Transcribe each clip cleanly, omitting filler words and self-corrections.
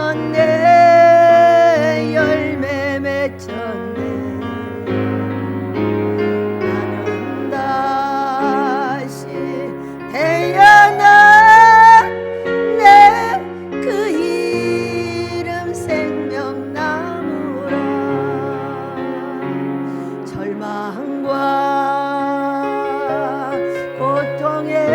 피었네 열매 맺혔네 나는 다시 태어났네 그 이름 생명나무라 절망과 고통에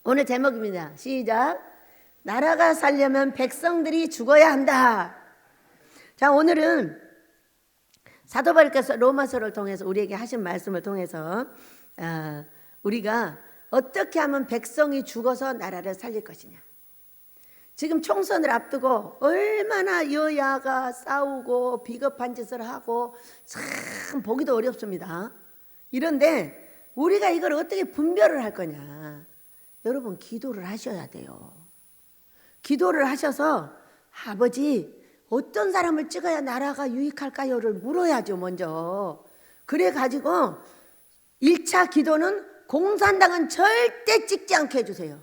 오늘 제목입니다. 시작. 나라가 살려면 백성들이 죽어야 한다. 자, 오늘은 사도 바울께서 로마서를 통해서 우리에게 하신 말씀을 통해서 우리가 어떻게 하면 백성이 죽어서 나라를 살릴 것이냐. 지금 총선을 앞두고 얼마나 여야가 싸우고 비겁한 짓을 하고 참 보기도 어렵습니다. 이런데 우리가 이걸 어떻게 분별을 할 거냐. 여러분 기도를 하셔야 돼요. 기도를 하셔서 아버지 어떤 사람을 찍어야 나라가 유익할까요를 물어야죠. 먼저 그래가지고 1차 기도는 공산당은 절대 찍지 않게 해주세요.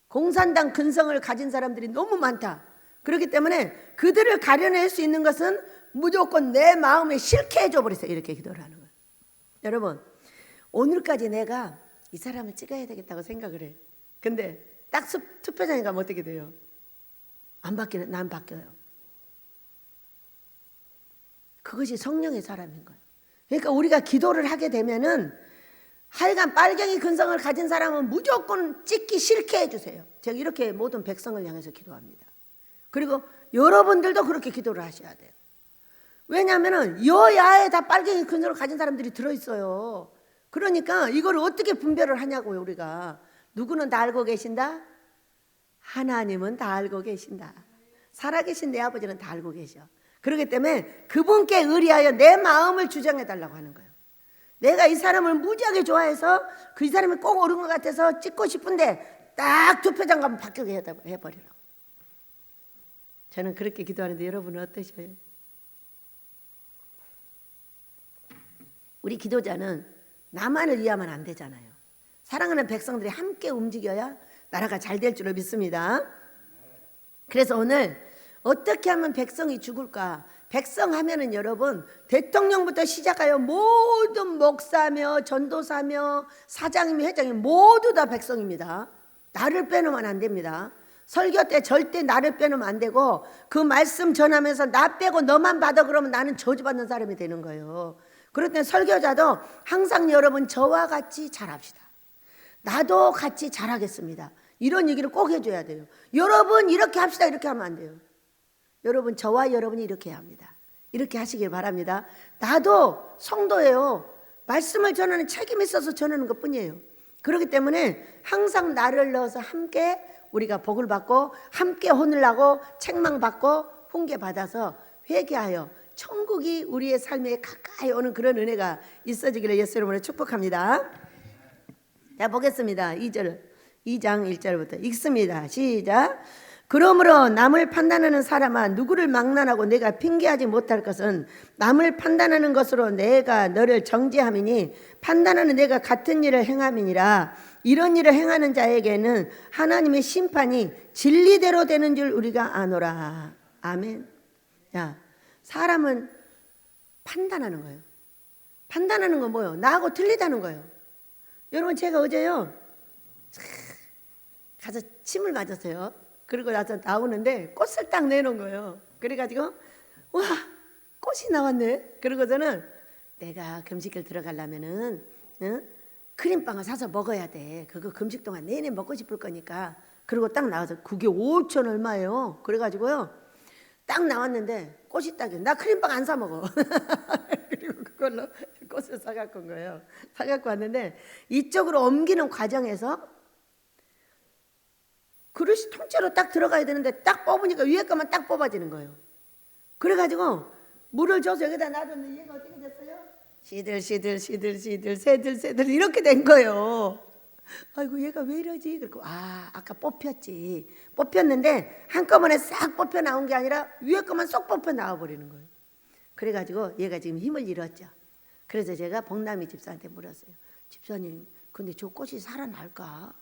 공산당 근성을 가진 사람들이 너무 많다. 그렇기 때문에 그들을 가려낼 수 있는 것은 무조건 내 마음에 싫게 해줘 버리세요. 이렇게 기도를 하는 거예요. 여러분 오늘까지 내가 이 사람을 찍어야 되겠다고 생각을 해. 근데 딱 투표장에 가면 어떻게 돼요? 안 바뀌는, 난 바뀌어요. 그것이 성령의 사람인 거예요. 그러니까 우리가 기도를 하게 되면은 하여간 빨갱이 근성을 가진 사람은 무조건 찍기 싫게 해주세요. 제가 이렇게 모든 백성을 향해서 기도합니다. 그리고 여러분들도 그렇게 기도를 하셔야 돼요. 왜냐하면 여야에 다 빨갱이 근성을 가진 사람들이 들어있어요. 그러니까 이걸 어떻게 분별을 하냐고요. 우리가 누구는 다 알고 계신다? 하나님은 다 알고 계신다. 살아계신 내 아버지는 다 알고 계셔. 그렇기 때문에 그분께 의리하여 내 마음을 주장해 달라고 하는 거예요. 내가 이 사람을 무지하게 좋아해서 그 이 사람이 꼭 옳은 것 같아서 찍고 싶은데 딱 투표장 가면 바뀌게 해버리라고. 저는 그렇게 기도하는데 여러분은 어떠셔요? 우리 기도자는 나만을 위하면 안 되잖아요. 사랑하는 백성들이 함께 움직여야 나라가 잘 될 줄로 믿습니다. 그래서 오늘 어떻게 하면 백성이 죽을까? 백성 하면은 여러분 대통령부터 시작하여 모든 목사며 전도사며 사장이며 회장이 모두 다 백성입니다. 나를 빼놓으면 안 됩니다. 설교 때 절대 나를 빼놓으면 안 되고 그 말씀 전하면서 나 빼고 너만 받아 그러면 나는 저주받는 사람이 되는 거예요. 그럴 때 설교자도 항상 여러분 저와 같이 잘합시다. 나도 같이 잘하겠습니다. 이런 얘기를 꼭 해줘야 돼요. 여러분 이렇게 합시다 이렇게 하면 안 돼요. 여러분 저와 여러분이 이렇게 해야 합니다. 이렇게 하시길 바랍니다. 나도 성도예요. 말씀을 전하는 책임이 있어서 전하는 것뿐이에요. 그렇기 때문에 항상 나를 넣어서 함께 우리가 복을 받고 함께 혼을나고 책망받고 훈계받아서 회개하여 천국이 우리의 삶에 가까이 오는 그런 은혜가 있어지기를 예수 이름으로 축복합니다. 자, 보겠습니다. 2장 1절부터 읽습니다. 시작. 그러므로 남을 판단하는 사람아, 누구를 막론하고 내가 핑계하지 못할 것은 남을 판단하는 것으로 내가 너를 정죄함이니 판단하는 내가 같은 일을 행함이니라. 이런 일을 행하는 자에게는 하나님의 심판이 진리대로 되는 줄 우리가 아노라. 아멘. 야, 사람은 판단하는 거예요. 판단하는 건 뭐예요? 나하고 틀리다는 거예요. 여러분, 제가 어제요 가서 침을 맞았어요. 그리고 나서 나오는데 꽃을 딱 내놓은 거예요. 그래가지고 와, 꽃이 나왔네. 그러고서는 내가 금식을 들어가려면은 크림빵을 사서 먹어야 돼. 그거 금식 동안 내내 먹고 싶을 거니까. 그리고 딱 나와서 그게 5천 얼마예요. 그래가지고요 딱 나왔는데 꽃이 딱이에요. 나 크림빵 안 사 먹어. 그리고 그걸로 꽃을 사갖고 온 거예요. 사갖고 왔는데 이쪽으로 옮기는 과정에서 그릇이 통째로 딱 들어가야 되는데 딱 뽑으니까 위에 것만 딱 뽑아지는 거예요. 그래가지고 물을 줘서 여기다 놔뒀는데 얘가 어떻게 됐어요? 시들 새들 이렇게 된 거예요. 아이고 얘가 왜 이러지? 그리고 아까 뽑혔지. 뽑혔는데 한꺼번에 싹 뽑혀 나온 게 아니라 위에 것만 쏙 뽑혀 나와 버리는 거예요. 그래가지고 얘가 지금 힘을 잃었죠. 그래서 제가 복남이 집사한테 물었어요. 집사님, 근데 저 꽃이 살아날까?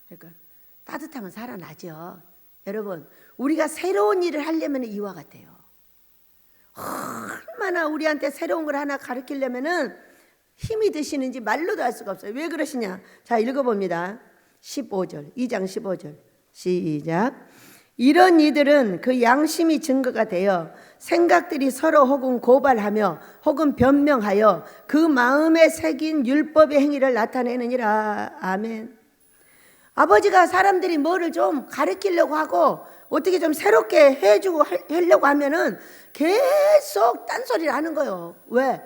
그러니까 따뜻하면 살아나죠. 여러분, 우리가 새로운 일을 하려면 이와 같아요. 얼마나 우리한테 새로운 걸 하나 가르치려면은 힘이 드시는지 말로도 할 수가 없어요. 왜 그러시냐? 자, 읽어봅니다. 15절, 2장 15절 시작. 이런 이들은 그 양심이 증거가 되어 생각들이 서로 혹은 고발하며 혹은 변명하여 그 마음에 새긴 율법의 행위를 나타내느니라. 아멘. 아버지가 사람들이 뭐를 좀 가르치려고 하고 어떻게 좀 새롭게 해주고 하려고 하면은 계속 딴소리를 하는 거예요. 왜?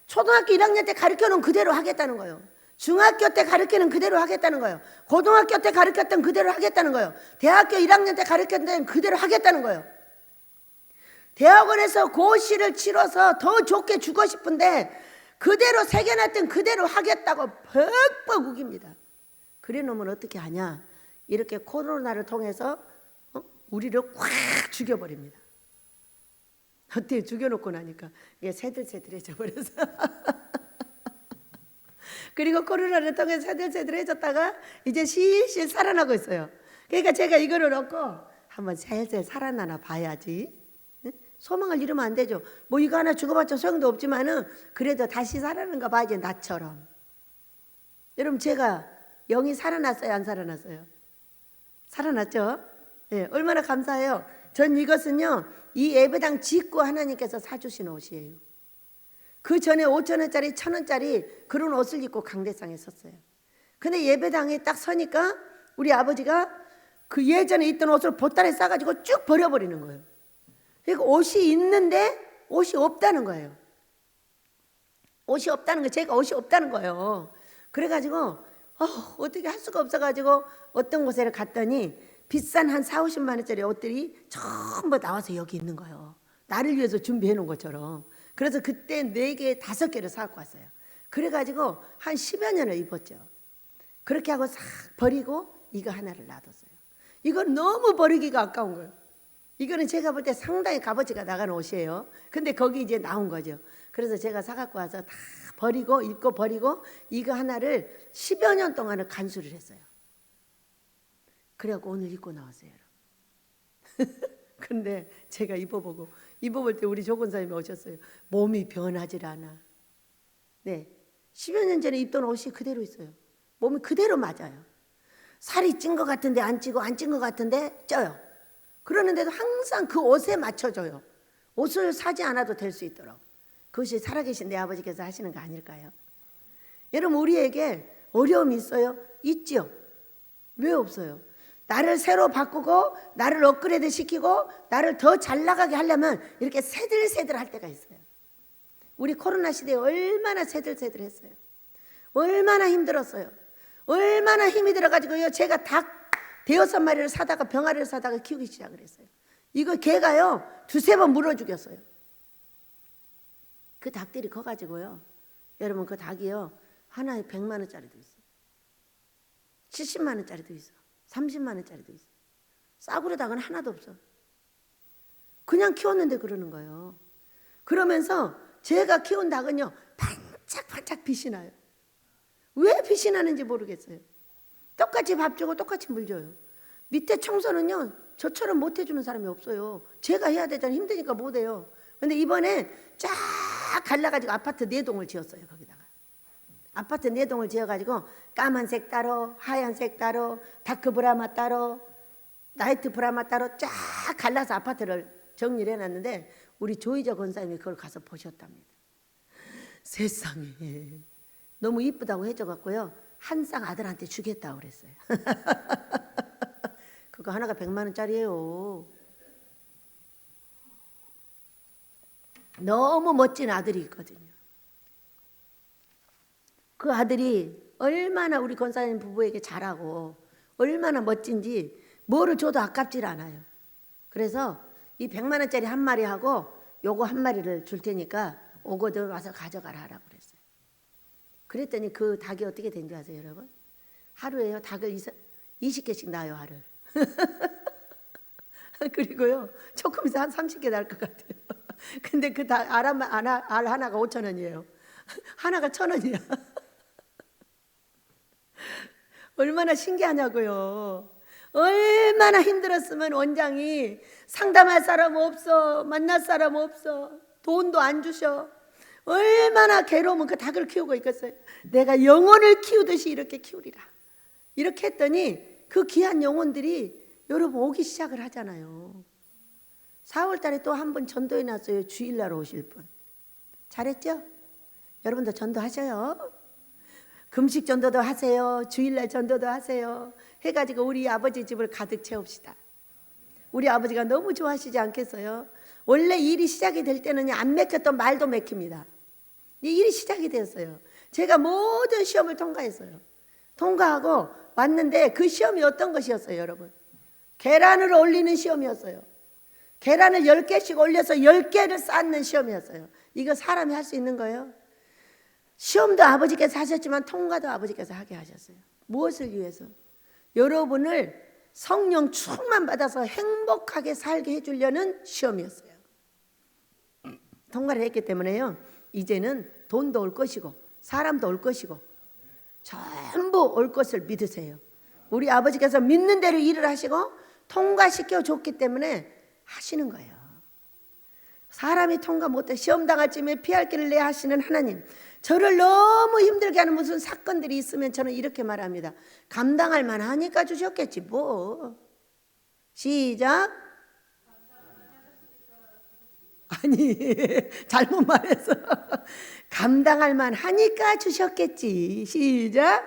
초등학교 1학년 때 가르쳐놓은 그대로 하겠다는 거예요. 중학교 때 가르치는 그대로 하겠다는 거예요. 고등학교 때 가르쳤던 그대로 하겠다는 거예요. 대학교 1학년 때 가르쳤던 데는 그대로 하겠다는 거예요. 대학원에서 고시를 치러서 더 좋게 주고 싶은데 그대로 새겨놨던 그대로 하겠다고 벅벅 우깁니다. 그래 놓으면 어떻게 하냐? 이렇게 코로나를 통해서 우리를 확 죽여버립니다. 어때요? 죽여놓고 나니까 이게 새들새들해져 버려서 그리고 코로나를 통해서 새들새들해졌다가 이제 실실 살아나고 있어요. 그러니까 제가 이거를 얻고 한번 살살 살아나나 봐야지. 소망을 잃으면 안 되죠. 뭐 이거 하나 주고받자 소용도 없지만은 그래도 다시 살아나는가 봐야지. 나처럼. 여러분, 제가 영이 살아났어요? 안 살아났어요? 살아났죠? 네, 얼마나 감사해요. 전 이것은요, 이 예배당 짓고 하나님께서 사주신 옷이에요. 그 전에 5,000원짜리 1,000원짜리 그런 옷을 입고 강대상에 섰어요. 근데 예배당에 딱 서니까 우리 아버지가 그 예전에 입던 옷을 보따리에 싸가지고 쭉 버려버리는 거예요. 그러니까 옷이 있는데 옷이 없다는 거예요. 옷이 없다는 거예요. 제가 옷이 없다는 거예요. 그래가지고 어떻게 할 수가 없어가지고 어떤 곳에 갔더니 비싼 한 4, 50만 원짜리 옷들이 전부 나와서 여기 있는 거예요. 나를 위해서 준비해 놓은 것처럼. 그래서 그때 4개, 5개를 사갖고 왔어요. 그래가지고 한 10여 년을 입었죠. 그렇게 하고 싹 버리고 이거 하나를 놔뒀어요. 이건 너무 버리기가 아까운 거예요. 이거는 제가 볼 때 상당히 값어치가 나가는 옷이에요. 근데 거기 이제 나온 거죠. 그래서 제가 사갖고 와서 다 버리고 입고 버리고 이거 하나를 10여 년 동안을 간수를 했어요. 그래갖고 오늘 입고 나왔어요. 근데 제가 입어볼 때 우리 조건사님이 오셨어요. 몸이 변하질 않아. 네, 10여 년 전에 입던 옷이 그대로 있어요. 몸이 그대로 맞아요. 살이 찐 것 같은데 안 찌고 안 찐 것 같은데 쪄요. 그러는데도 항상 그 옷에 맞춰줘요. 옷을 사지 않아도 될 수 있도록. 그것이 살아계신 내 아버지께서 하시는 거 아닐까요? 여러분, 우리에게 어려움이 있어요? 있죠. 왜 없어요? 나를 새로 바꾸고 나를 업그레이드 시키고 나를 더 잘 나가게 하려면 이렇게 새들새들 할 때가 있어요. 우리 코로나 시대에 얼마나 새들새들했어요. 얼마나 힘들었어요. 얼마나 힘이 들어가지고요. 제가 닭 5마리를 사다가 병아리를 사다가 키우기 시작을 했어요. 이거 개가요 2-3번 물어 죽였어요. 그 닭들이 커가지고요. 여러분 그 닭이요 하나에 100만 원짜리도 있어. 70만 원짜리도 있어. 30만 원짜리도 있어. 싸구려 닭은 하나도 없어. 그냥 키웠는데 그러는 거예요. 그러면서 제가 키운 닭은요 반짝반짝 빛이 나요. 왜 빛이 나는지 모르겠어요. 똑같이 밥 주고 똑같이 물 줘요. 밑에 청소는요 저처럼 못 해주는 사람이 없어요. 제가 해야 되잖아요. 힘드니까 못 해요. 근데 이번에 쫙 갈라가지고 아파트 4동을 지었어요. 거기다가 아파트 4동을 지어가지고 까만색 따로, 하얀색 따로, 다크 브라마 따로, 나이트 브라마 따로 쫙 갈라서 아파트를 정리를 해놨는데 우리 조이저 권사님이 그걸 가서 보셨답니다. 세상에 너무 이쁘다고 해줘갖고요 한 쌍 아들한테 주겠다고 그랬어요. 그거 하나가 100만 원짜리예요. 너무 멋진 아들이 있거든요. 그 아들이 얼마나 우리 권사님 부부에게 잘하고 얼마나 멋진지 뭐를 줘도 아깝질 않아요. 그래서 이 100만 원짜리 한 마리하고 요거 한 마리를 줄 테니까 오거든 와서 가져가라 하라고 그랬어요. 그랬더니 그 닭이 어떻게 된 줄 아세요 여러분? 하루에요 닭을 20개씩 낳아요 하루를. 그리고요 조금해서 한 30개 낳을 것 같아요. 근데 그 닭 알 하나가 5,000원이에요. 하나가 1,000원이야. 얼마나 신기하냐고요. 얼마나 힘들었으면 원장이 상담할 사람 없어, 만날 사람 없어, 돈도 안 주셔. 얼마나 괴로우면 그 닭을 키우고 있겠어요. 내가 영혼을 키우듯이 이렇게 키우리라. 이렇게 했더니 그 귀한 영혼들이 여러분 오기 시작을 하잖아요. 4월 달에 또 한 번 전도해 놨어요. 주일날 오실 분. 잘했죠? 여러분도 전도하셔요. 금식 전도도 하세요. 주일날 전도도 하세요. 해가지고 우리 아버지 집을 가득 채웁시다. 우리 아버지가 너무 좋아하시지 않겠어요? 원래 일이 시작이 될 때는 안 맥혔던 말도 맥힙니다. 이 일이 시작이 되었어요. 제가 모든 시험을 통과했어요. 통과하고 왔는데 그 시험이 어떤 것이었어요 여러분? 계란을 올리는 시험이었어요. 계란을 10개씩 올려서 10개를 쌓는 시험이었어요. 이거 사람이 할 수 있는 거예요? 시험도 아버지께서 하셨지만 통과도 아버지께서 하게 하셨어요. 무엇을 위해서? 여러분을 성령 충만 받아서 행복하게 살게 해주려는 시험이었어요. 통과를 했기 때문에요 이제는 돈도 올 것이고 사람도 올 것이고 전부 올 것을 믿으세요. 우리 아버지께서 믿는 대로 일을 하시고 통과시켜 줬기 때문에 하시는 거예요. 사람이 통과 못해 시험 당할 쯤에 피할 길을 내야 하시는 하나님, 저를 너무 힘들게 하는 무슨 사건들이 있으면 저는 이렇게 말합니다. 감당할 만하니까 주셨겠지 뭐. 시작. 아니 잘못 말했어. 감당할 만하니까 주셨겠지. 시작.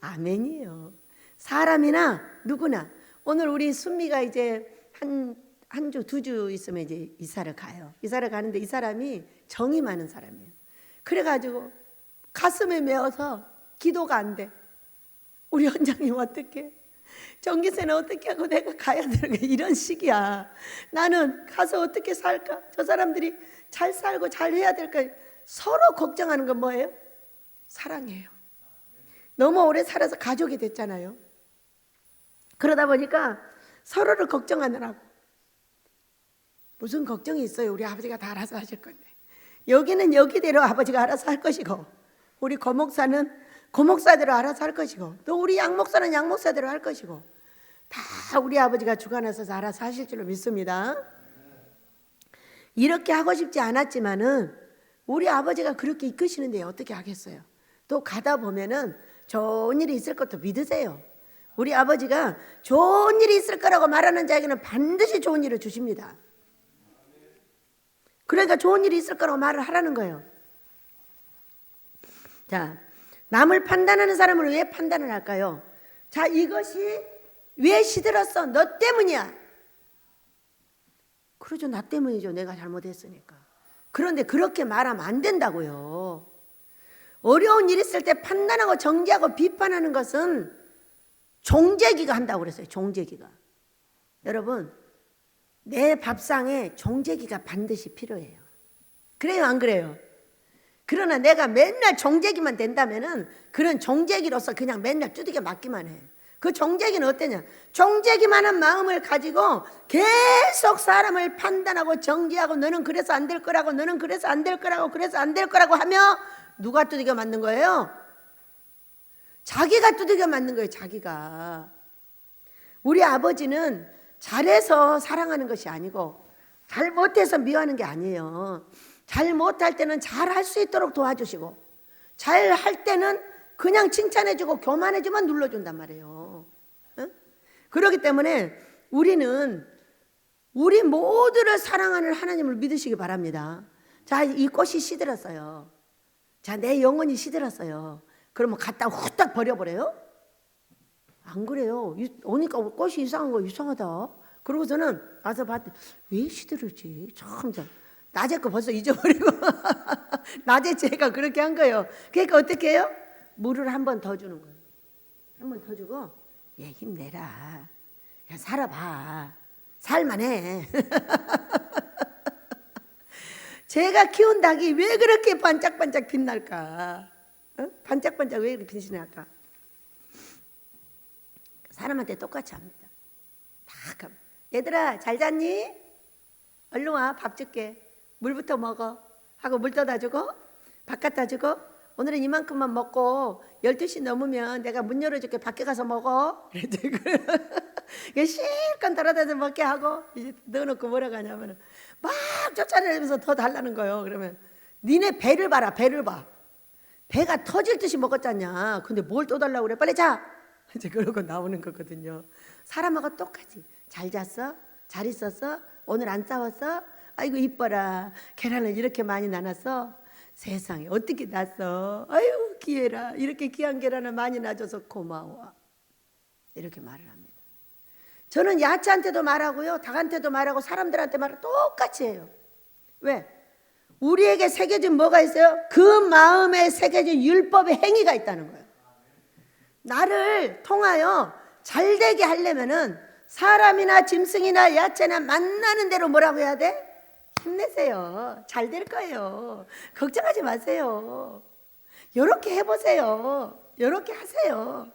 아멘이에요. 사람이나 누구나. 오늘 우리 순미가 이제 한 주, 2주 있으면 이제 이사를 가요. 이사를 가는데 이 사람이 정이 많은 사람이에요. 그래가지고 가슴에 메어서 기도가 안 돼. 우리 원장님 어떻게? 전기세는 어떻게 하고 내가 가야 되는 이런 식이야. 나는 가서 어떻게 살까? 저 사람들이 잘 살고 잘 해야 될까? 서로 걱정하는 건 뭐예요? 사랑이에요. 너무 오래 살아서 가족이 됐잖아요. 그러다 보니까 서로를 걱정하느라고. 무슨 걱정이 있어요? 우리 아버지가 다 알아서 하실 건데. 여기는 여기대로 아버지가 알아서 할 것이고, 우리 고목사는 고목사대로 알아서 할 것이고, 또 우리 양목사는 양목사대로 할 것이고, 다 우리 아버지가 주관하셔서 알아서 하실 줄로 믿습니다. 이렇게 하고 싶지 않았지만은 우리 아버지가 그렇게 이끄시는데 어떻게 하겠어요? 또 가다 보면은 좋은 일이 있을 것도 믿으세요. 우리 아버지가 좋은 일이 있을 거라고 말하는 자에게는 반드시 좋은 일을 주십니다. 그러니까 좋은 일이 있을 거라고 말을 하라는 거예요. 자, 남을 판단하는 사람을 왜 판단을 할까요? 자, 이것이 왜 시들었어? 너 때문이야. 그러죠. 나 때문이죠. 내가 잘못했으니까. 그런데 그렇게 말하면 안 된다고요. 어려운 일 있을 때 판단하고 정죄하고 비판하는 것은 종재기가 한다고 그랬어요. 종재기가. 여러분, 내 밥상에 종재기가 반드시 필요해요. 그래요, 안 그래요? 그러나 내가 맨날 종재기만 된다면은 그런 종재기로서 그냥 맨날 두들겨 맞기만 해. 그 종재기는 어때냐? 종재기만 한 마음을 가지고 계속 사람을 판단하고 정죄하고 너는 그래서 안 될 거라고, 너는 그래서 안 될 거라고, 그래서 안 될 거라고 하며 누가 두들겨 맞는 거예요? 자기가 두들겨 맞는 거예요. 자기가. 우리 아버지는 잘해서 사랑하는 것이 아니고 잘못해서 미워하는 게 아니에요. 잘못할 때는 잘할 수 있도록 도와주시고 잘할 때는 그냥 칭찬해주고 교만해주면 눌러준단 말이에요. 응? 그렇기 때문에 우리는 우리 모두를 사랑하는 하나님을 믿으시기 바랍니다. 자, 이 꽃이 시들었어요. 자, 내 영혼이 시들었어요. 그러면 갖다 후딱 버려버려요? 안 그래요. 오니까 꽃이 이상한 거 이상하다. 그러고서는 와서 봤더니 왜 시들었지? 참. 낮에 거 벌써 잊어버리고 낮에 제가 그렇게 한 거예요. 그러니까 어떻게 해요? 물을 한 번 더 주는 거예요. 한 번 더 주고 얘 힘내라. 그냥 살아봐. 살만해. 제가 키운 닭이 왜 그렇게 반짝반짝 빛날까? 어? 반짝반짝 왜 그렇게 빛이 날까? 사람한테 똑같이 합니다. 다 얘들아 잘 잤니? 얼른 와 밥 줄게. 물부터 먹어 하고 물 떠다 주고 밥 갖다 주고 오늘은 이만큼만 먹고 12시 넘으면 내가 문 열어줄게. 밖에 가서 먹어. 실컷 돌아다녀서 먹게 하고 이제 넣어놓고 뭐라고 하냐면 막 쫓아내면서 더 달라는 거예요. 그러면 니네 배를 봐라. 배를 봐. 배가 터질 듯이 먹었잖냐. 근데 뭘 또 달라고 그래. 빨리 자. 이제 그러고 나오는 거거든요. 사람하고 똑같이. 잘 잤어? 잘 있었어? 오늘 안 싸웠어? 아이고 이뻐라. 계란을 이렇게 많이 나눴어? 세상에 어떻게 났어? 아유 기회라. 이렇게 귀한 계란을 많이 놔줘서 고마워. 이렇게 말을 합니다. 저는 야채한테도 말하고요. 닭한테도 말하고 사람들한테 말을 똑같이 해요. 왜? 우리에게 새겨진 뭐가 있어요? 그 마음에 새겨진 율법의 행위가 있다는 거예요. 나를 통하여 잘되게 하려면은 사람이나 짐승이나 야채나 만나는 대로 뭐라고 해야 돼? 힘내세요. 잘 될 거예요. 걱정하지 마세요. 이렇게 해보세요. 이렇게 하세요.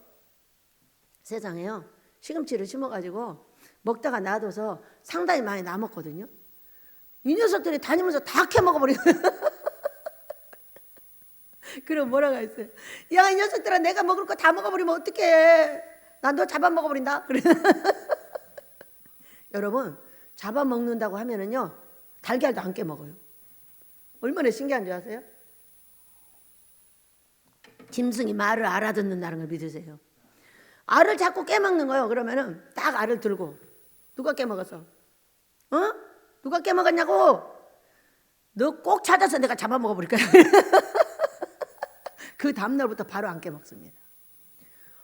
세상에요. 시금치를 심어가지고 먹다가 놔둬서 상당히 많이 남았거든요. 이 녀석들이 다니면서 다 캐먹어버려요. 그럼 뭐라고 했어요? 야, 이 녀석들아 내가 먹을 거 다 먹어버리면 어떡해. 난 너 잡아먹어버린다. 그래. 여러분 잡아먹는다고 하면은요 달걀도 안 깨먹어요. 얼마나 신기한 줄 아세요? 짐승이 말을 알아듣는다는 걸 믿으세요. 알을 자꾸 깨먹는 거예요. 그러면은 딱 알을 들고 누가 깨먹었어? 어? 누가 깨먹었냐고? 너 꼭 찾아서 내가 잡아먹어버릴 거야. 그 다음날부터 바로 안 깨먹습니다.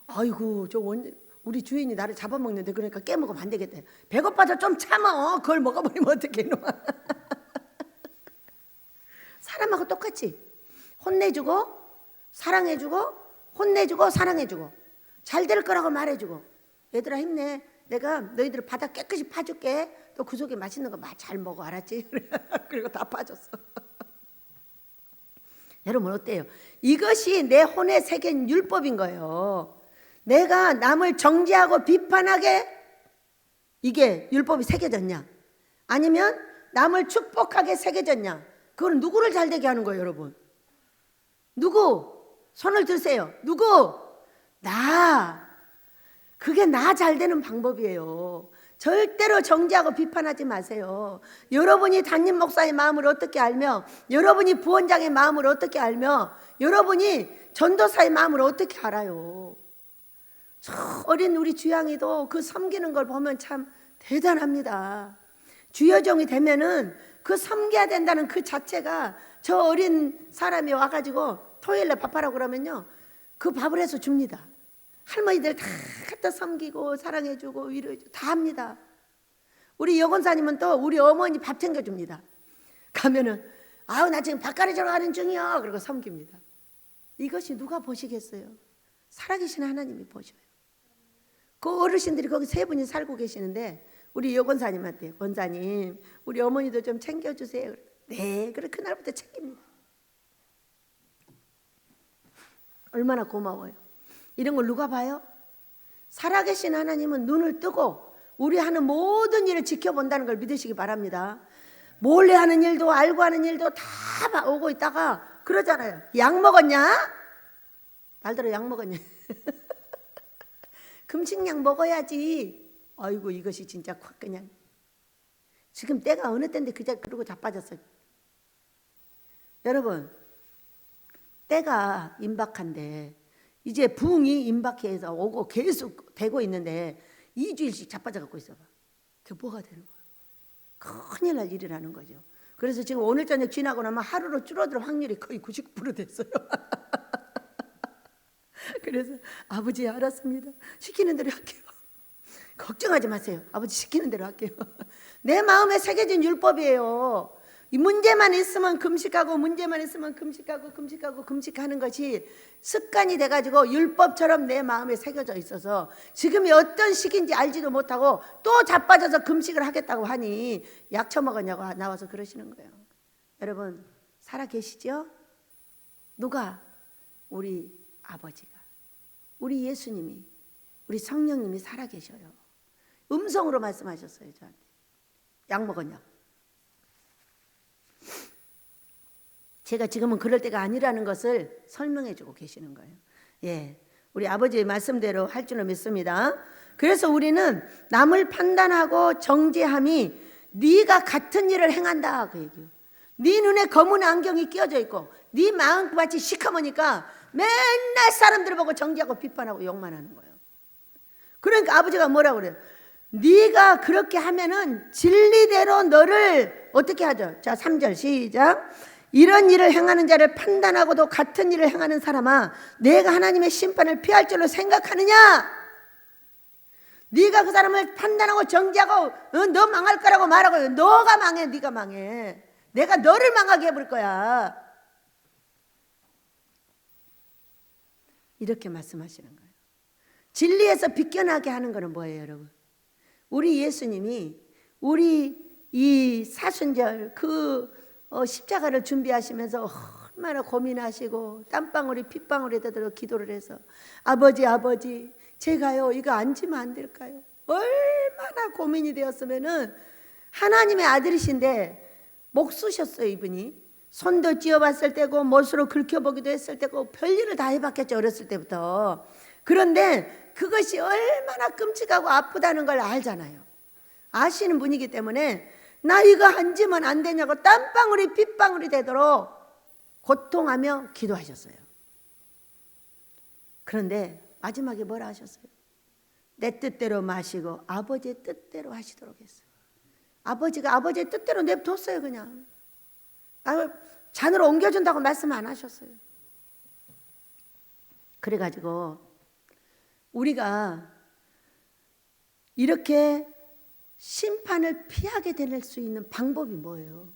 아이고 우리 주인이 나를 잡아먹는데 그러니까 깨먹으면 안 되겠다. 배고파서 좀 참아. 그걸 먹어버리면 어떡해. 사람하고 똑같이 혼내주고 사랑해주고 혼내주고 사랑해주고 잘 될 거라고 말해주고 얘들아 힘내. 내가 너희들 바닥 깨끗이 파줄게. 또 그 속에 맛있는 거 잘 먹어. 알았지? 그리고 다 파줬어. 여러분 어때요? 이것이 내 혼에 새긴 율법인 거예요. 내가 남을 정죄하고 비판하게 이게 율법이 새겨졌냐? 아니면 남을 축복하게 새겨졌냐? 그건 누구를 잘되게 하는 거예요, 여러분? 누구? 손을 드세요. 누구? 나. 그게 나 잘되는 방법이에요. 절대로 정죄하고 비판하지 마세요. 여러분이 담임 목사의 마음을 어떻게 알며 여러분이 부원장의 마음을 어떻게 알며 여러분이 전도사의 마음을 어떻게 알아요? 어린 우리 주양이도 그 섬기는 걸 보면 참 대단합니다. 주여종이 되면은 그 섬겨야 된다는 그 자체가 저 어린 사람이 와가지고 토요일에 밥하라고 그러면요 그 밥을 해서 줍니다. 할머니들 다 갖다 섬기고 사랑해주고 위로해주고 다 합니다. 우리 여권사님은 또 우리 어머니 밥 챙겨줍니다. 가면은 아우 나 지금 밥 가르치러 가는 중이요. 그리고 섬깁니다. 이것이 누가 보시겠어요? 살아계신 하나님이 보셔요. 그 어르신들이 거기 세 분이 살고 계시는데 우리 여권사님한테 권사님 우리 어머니도 좀 챙겨주세요. 네, 그래 그날부터 챙깁니다. 얼마나 고마워요. 이런 걸 누가 봐요? 살아계신 하나님은 눈을 뜨고 우리 하는 모든 일을 지켜본다는 걸 믿으시기 바랍니다. 몰래 하는 일도 알고 하는 일도 다 오고 있다가 그러잖아요. 약 먹었냐? 날더러 약 먹었냐? 금식약 먹어야지. 아이고 이것이 진짜 확 그냥 지금 때가 어느 때인데 그러고 자빠졌어요. 여러분 때가 임박한데 이제 붕이 임박해서 오고 계속 되고 있는데 2주일씩 자빠져갖고 있어봐. 그게 뭐가 되는 거야? 큰일 날 일이라는 거죠. 그래서 지금 오늘 저녁 지나고 나면 하루로 줄어들 확률이 거의 99% 됐어요. 그래서 아버지 알았습니다. 시키는 대로 할게요. 걱정하지 마세요. 아버지 시키는 대로 할게요. 내 마음에 새겨진 율법이에요. 이 문제만 있으면 금식하고 문제만 있으면 금식하고 금식하는 것이 습관이 돼가지고 율법처럼 내 마음에 새겨져 있어서 지금이 어떤 시기인지 알지도 못하고 또 자빠져서 금식을 하겠다고 하니 약 처먹었냐고 나와서 그러시는 거예요. 여러분 살아 계시죠? 누가? 우리 아버지가, 우리 예수님이, 우리 성령님이 살아 계셔요. 음성으로 말씀하셨어요. 저한테 약 먹었냐고. 제가 지금은 그럴 때가 아니라는 것을 설명해 주고 계시는 거예요. 예, 우리 아버지의 말씀대로 할 줄을 믿습니다. 그래서 우리는 남을 판단하고 정죄함이 네가 같은 일을 행한다 그 얘기예요. 네 눈에 검은 안경이 끼어져 있고 네 마음같이 시커머니까 맨날 사람들을 보고 정죄하고 비판하고 욕만 하는 거예요. 그러니까 아버지가 뭐라고 그래요? 네가 그렇게 하면은 진리대로 너를 어떻게 하죠? 자 3절 시작. 이런 일을 행하는 자를 판단하고도 같은 일을 행하는 사람아 내가 하나님의 심판을 피할 줄로 생각하느냐? 네가 그 사람을 판단하고 정죄하고 너 망할 거라고 말하고 너가 망해. 네가 망해. 내가 너를 망하게 해볼 거야. 이렇게 말씀하시는 거예요. 진리에서 비껴나게 하는 거는 뭐예요, 여러분? 우리 예수님이 우리 이 사순절 십자가를 준비하시면서 얼마나 고민하시고 땀방울이 핏방울이 되도록 기도를 해서 아버지 제가요 이거 안 지면 안 될까요? 얼마나 고민이 되었으면은 하나님의 아들이신데 목 쑤셨어요. 이분이 손도 찧어봤을 때고 못으로 긁혀보기도 했을 때고 별일을 다 해봤겠죠. 어렸을 때부터. 그런데 그것이 얼마나 끔찍하고 아프다는 걸 알잖아요. 아시는 분이기 때문에 나 이거 안 지면 안 되냐고 땀방울이 핏방울이 되도록 고통하며 기도하셨어요. 그런데 마지막에 뭐라 하셨어요? 내 뜻대로 마시고 아버지의 뜻대로 하시도록 했어요. 아버지가 아버지의 뜻대로 냅뒀어요. 그냥 잔으로 옮겨준다고 말씀 안 하셨어요. 그래가지고 우리가 이렇게 심판을 피하게 될 수 있는 방법이 뭐예요?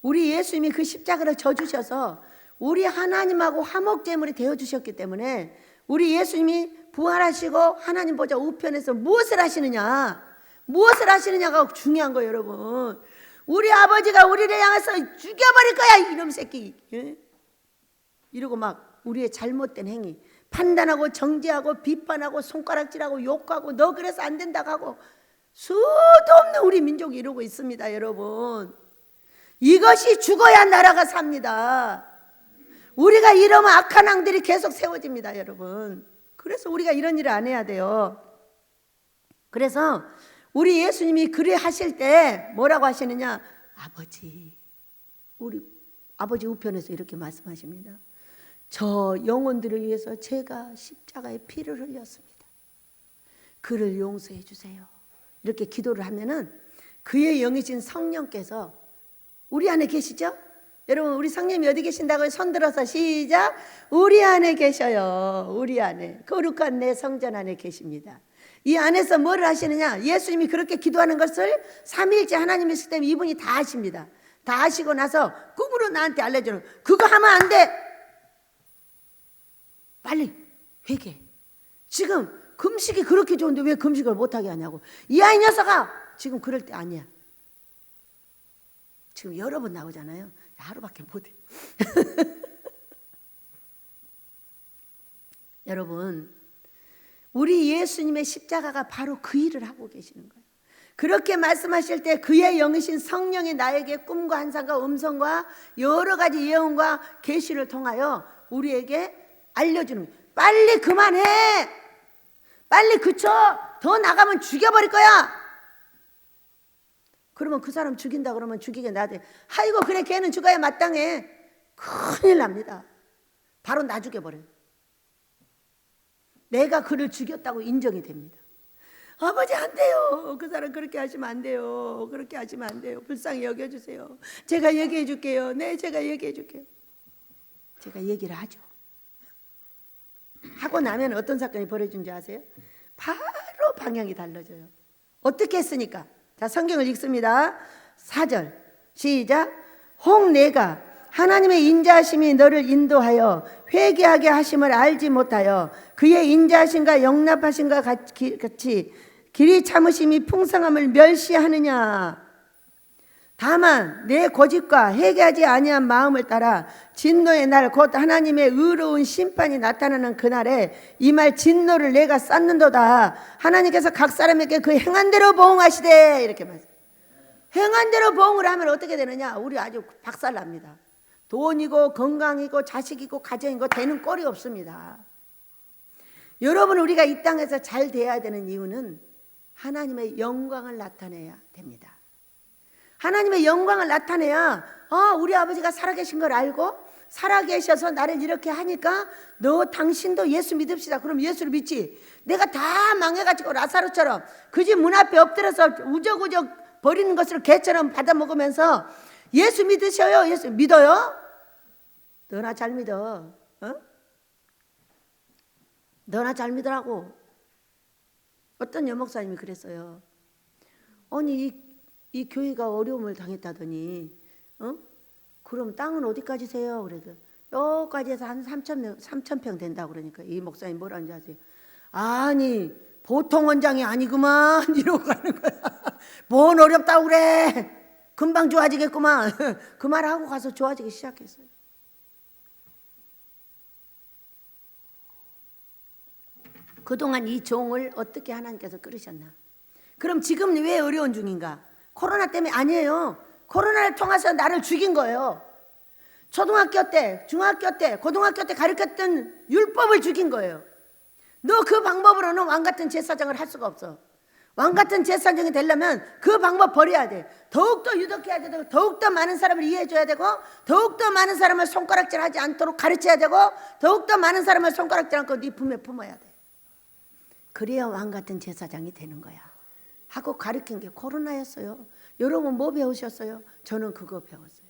우리 예수님이 그 십자가를 져주셔서 우리 하나님하고 화목제물이 되어주셨기 때문에 우리 예수님이 부활하시고 하나님 보좌 우편에서 무엇을 하시느냐, 무엇을 하시느냐가 중요한 거예요. 여러분, 우리 아버지가 우리를 향해서 죽여버릴 거야 이놈 새끼, 이러고 막 우리의 잘못된 행위 판단하고 정죄하고 비판하고 손가락질하고 욕하고 너 그래서 안 된다고 하고 수도 없는 우리 민족이 이러고 있습니다. 여러분, 이것이 죽어야 나라가 삽니다. 우리가 이러면 악한 왕들이 계속 세워집니다. 여러분, 그래서 우리가 이런 일을 안 해야 돼요. 그래서 우리 예수님이 그래 하실 때 뭐라고 하시느냐? 아버지, 우리 아버지 우편에서 이렇게 말씀하십니다. 저 영혼들을 위해서 제가 십자가에 피를 흘렸습니다. 그를 용서해 주세요. 이렇게 기도를 하면은 그의 영이신 성령께서 우리 안에 계시죠? 여러분, 우리 성령이 어디 계신다고요? 손 들어서 시작. 우리 안에 계셔요. 우리 안에 거룩한 내 성전 안에 계십니다. 이 안에서 뭐를 하시느냐? 예수님이 그렇게 기도하는 것을 삼위일체 하나님이 있을 때문에 이분이 다 아십니다. 다 아시고 나서 꿈으로 나한테 알려주는, 그거 하면 안 돼. 빨리 회개. 지금 금식이 그렇게 좋은데 왜 금식을 못하게 하냐고. 이 아이 녀석아, 지금 그럴 때 아니야. 지금 여러 번 나오잖아요. 하루밖에 못해. 여러분, 우리 예수님의 십자가가 바로 그 일을 하고 계시는 거예요. 그렇게 말씀하실 때 그의 영이신 성령이 나에게 꿈과 환상과 음성과 여러 가지 예언과 계시를 통하여 우리에게 알려주는 거예요. 빨리 그만해. 빨리 그쳐. 더 나가면 죽여버릴 거야. 그러면 그 사람 죽인다 그러면 죽이게 놔대. 아이고 그래 걔는 죽어야 마땅해. 큰일 납니다. 바로 나 죽여버려요. 내가 그를 죽였다고 인정이 됩니다. 아버지 안 돼요. 그 사람 그렇게 하시면 안 돼요. 그렇게 하시면 안 돼요. 불쌍히 여겨주세요. 제가 얘기해 줄게요. 네, 제가 얘기해 줄게요. 제가 얘기를 하죠. 하고 나면 어떤 사건이 벌어진지 아세요? 바로 방향이 달라져요. 어떻게 했으니까? 자, 성경을 읽습니다. 4절 시작. 혹 내가 하나님의 인자하심이 너를 인도하여 회개하게 하심을 알지 못하여 그의 인자하심과 영납하심과 같이 길이 참으심이 풍성함을 멸시하느냐. 다만 내 고집과 회개하지 아니한 마음을 따라 진노의 날 곧 하나님의 의로운 심판이 나타나는 그날에 이 말 진노를 내가 쌓는도다. 하나님께서 각 사람에게 그 행한 대로 보응하시되. 이렇게 말씀. 행한 대로 보응을 하면 어떻게 되느냐? 우리 아주 박살납니다. 돈이고 건강이고 자식이고 가정이고 되는 꼴이 없습니다. 여러분, 우리가 이 땅에서 잘 돼야 되는 이유는 하나님의 영광을 나타내야 됩니다. 하나님의 영광을 나타내야 우리 아버지가 살아계신 걸 알고 살아계셔서 나를 이렇게 하니까 너 당신도 예수 믿읍시다. 그럼 예수를 믿지. 내가 다 망해가지고 라사로처럼 그 집 문 앞에 엎드려서 우적우적 버리는 것을 개처럼 받아먹으면서 예수 믿으셔요? 예수 믿어요? 너나 잘 믿어. 너나 잘 믿으라고. 어떤 여목사님이 그랬어요. 아니 이 교회가 어려움을 당했다더니 그럼 땅은 어디까지 세요? 그래서 여기까지 해서 한 3,000평 된다고. 그러니까 이 목사님 뭐라는지 아세요? 아니 보통 원장이 아니구만 이러고 가는 거야. 뭔 어렵다고 그래. 금방 좋아지겠구만. 그 말하고 가서 좋아지기 시작했어요. 그동안 이 종을 어떻게 하나님께서 끌으셨나? 그럼 지금 왜 어려운 중인가? 코로나 때문에 아니에요. 코로나를 통해서 나를 죽인 거예요. 초등학교 때, 중학교 때, 고등학교 때 가르쳤던 율법을 죽인 거예요. 너 그 방법으로는 왕같은 제사장을 할 수가 없어. 왕같은 제사장이 되려면 그 방법 버려야 돼. 더욱더 유독해야 되고 더욱더 많은 사람을 이해해줘야 되고 더욱더 많은 사람을 손가락질하지 않도록 가르쳐야 되고 더욱더 많은 사람을 손가락질 않고 네 품에 품어야 돼. 그래야 왕같은 제사장이 되는 거야. 하고 가르친 게 코로나였어요. 여러분 뭐 배우셨어요? 저는 그거 배웠어요.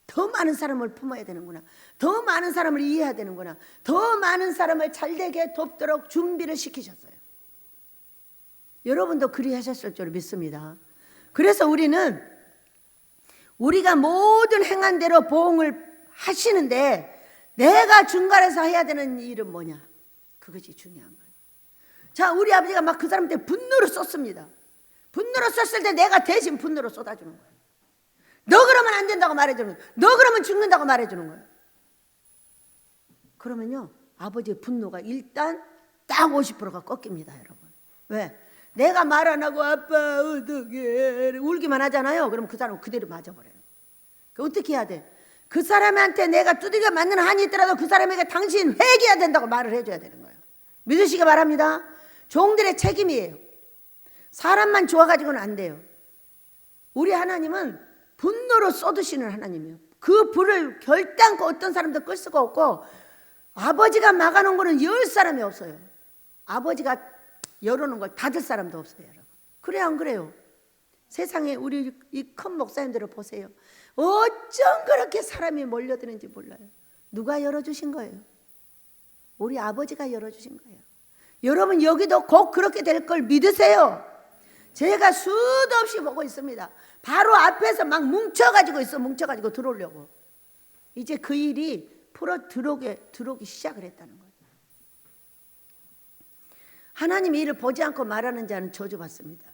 더 많은 사람을 품어야 되는구나. 더 많은 사람을 이해해야 되는구나. 더 많은 사람을 잘되게 돕도록 준비를 시키셨어요. 여러분도 그리하셨을 줄 믿습니다. 그래서 우리가 모든 행한 대로 보응을 하시는데 내가 중간에서 해야 되는 일은 뭐냐? 그것이 중요한 거예요. 자, 우리 아버지가 막 그 사람한테 분노를 쏟습니다. 분노를 쏟을 때 내가 대신 분노를 쏟아주는 거예요. 너 그러면 안 된다고 말해주는 거예요. 너 그러면 죽는다고 말해주는 거예요. 그러면요, 아버지의 분노가 일단 딱 50%가 꺾입니다, 여러분. 왜? 내가 말 안 하고 아빠 어떡해 울기만 하잖아요. 그럼 그 사람은 그대로 맞아버려요. 어떻게 해야 돼? 그 사람한테 내가 두들겨 맞는 한이 있더라도 그 사람에게 당신 회개해야 된다고 말을 해줘야 되는 거예요. 믿으시기 바랍니다. 종들의 책임이에요. 사람만 좋아가지고는 안 돼요. 우리 하나님은 분노로 쏟으시는 하나님이에요. 그 불을 결단코 어떤 사람도 끌 수가 없고 아버지가 막아놓은 거는 열 사람이 없어요. 아버지가 열어놓은 걸 닫을 사람도 없어요, 여러분. 그래요, 안 그래요? 세상에 우리 이 큰 목사님들을 보세요. 어쩜 그렇게 사람이 몰려드는지 몰라요. 누가 열어주신 거예요? 우리 아버지가 열어주신 거예요. 여러분 여기도 꼭 그렇게 될 걸 믿으세요. 제가 수도 없이 보고 있습니다. 바로 앞에서 막 뭉쳐가지고 있어. 뭉쳐가지고 들어오려고. 이제 그 일이 풀어 들어오기 시작을 했다는 거예요. 하나님이 이를 보지 않고 말하는 자는 저주받습니다.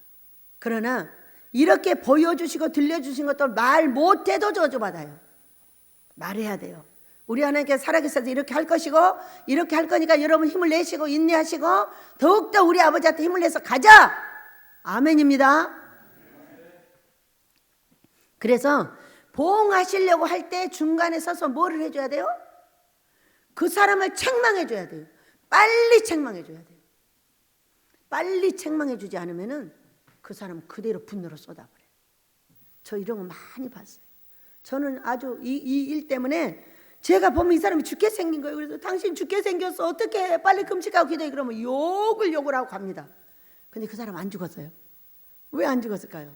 그러나 이렇게 보여주시고 들려주신 것도 말 못해도 저주받아요. 말해야 돼요. 우리 하나님께 살아계셔서 이렇게 할 것이고 이렇게 할 거니까 여러분 힘을 내시고 인내하시고 더욱더 우리 아버지한테 힘을 내서 가자. 아멘입니다. 그래서 보응하시려고 할 때 중간에 서서 뭐를 해줘야 돼요? 그 사람을 책망해줘야 돼요. 빨리 책망해줘야 돼요. 빨리 책망해주지 않으면 그 사람은 그대로 분노로 쏟아버려요. 저 이런 거 많이 봤어요. 저는 아주 이 일 때문에 제가 보면 이 사람이 죽게 생긴 거예요. 그래서 당신 죽게 생겼어. 어떻게 해? 빨리 금식하고 기도해. 그러면 욕을 하고 갑니다. 근데 그 사람 안 죽었어요. 왜 안 죽었을까요?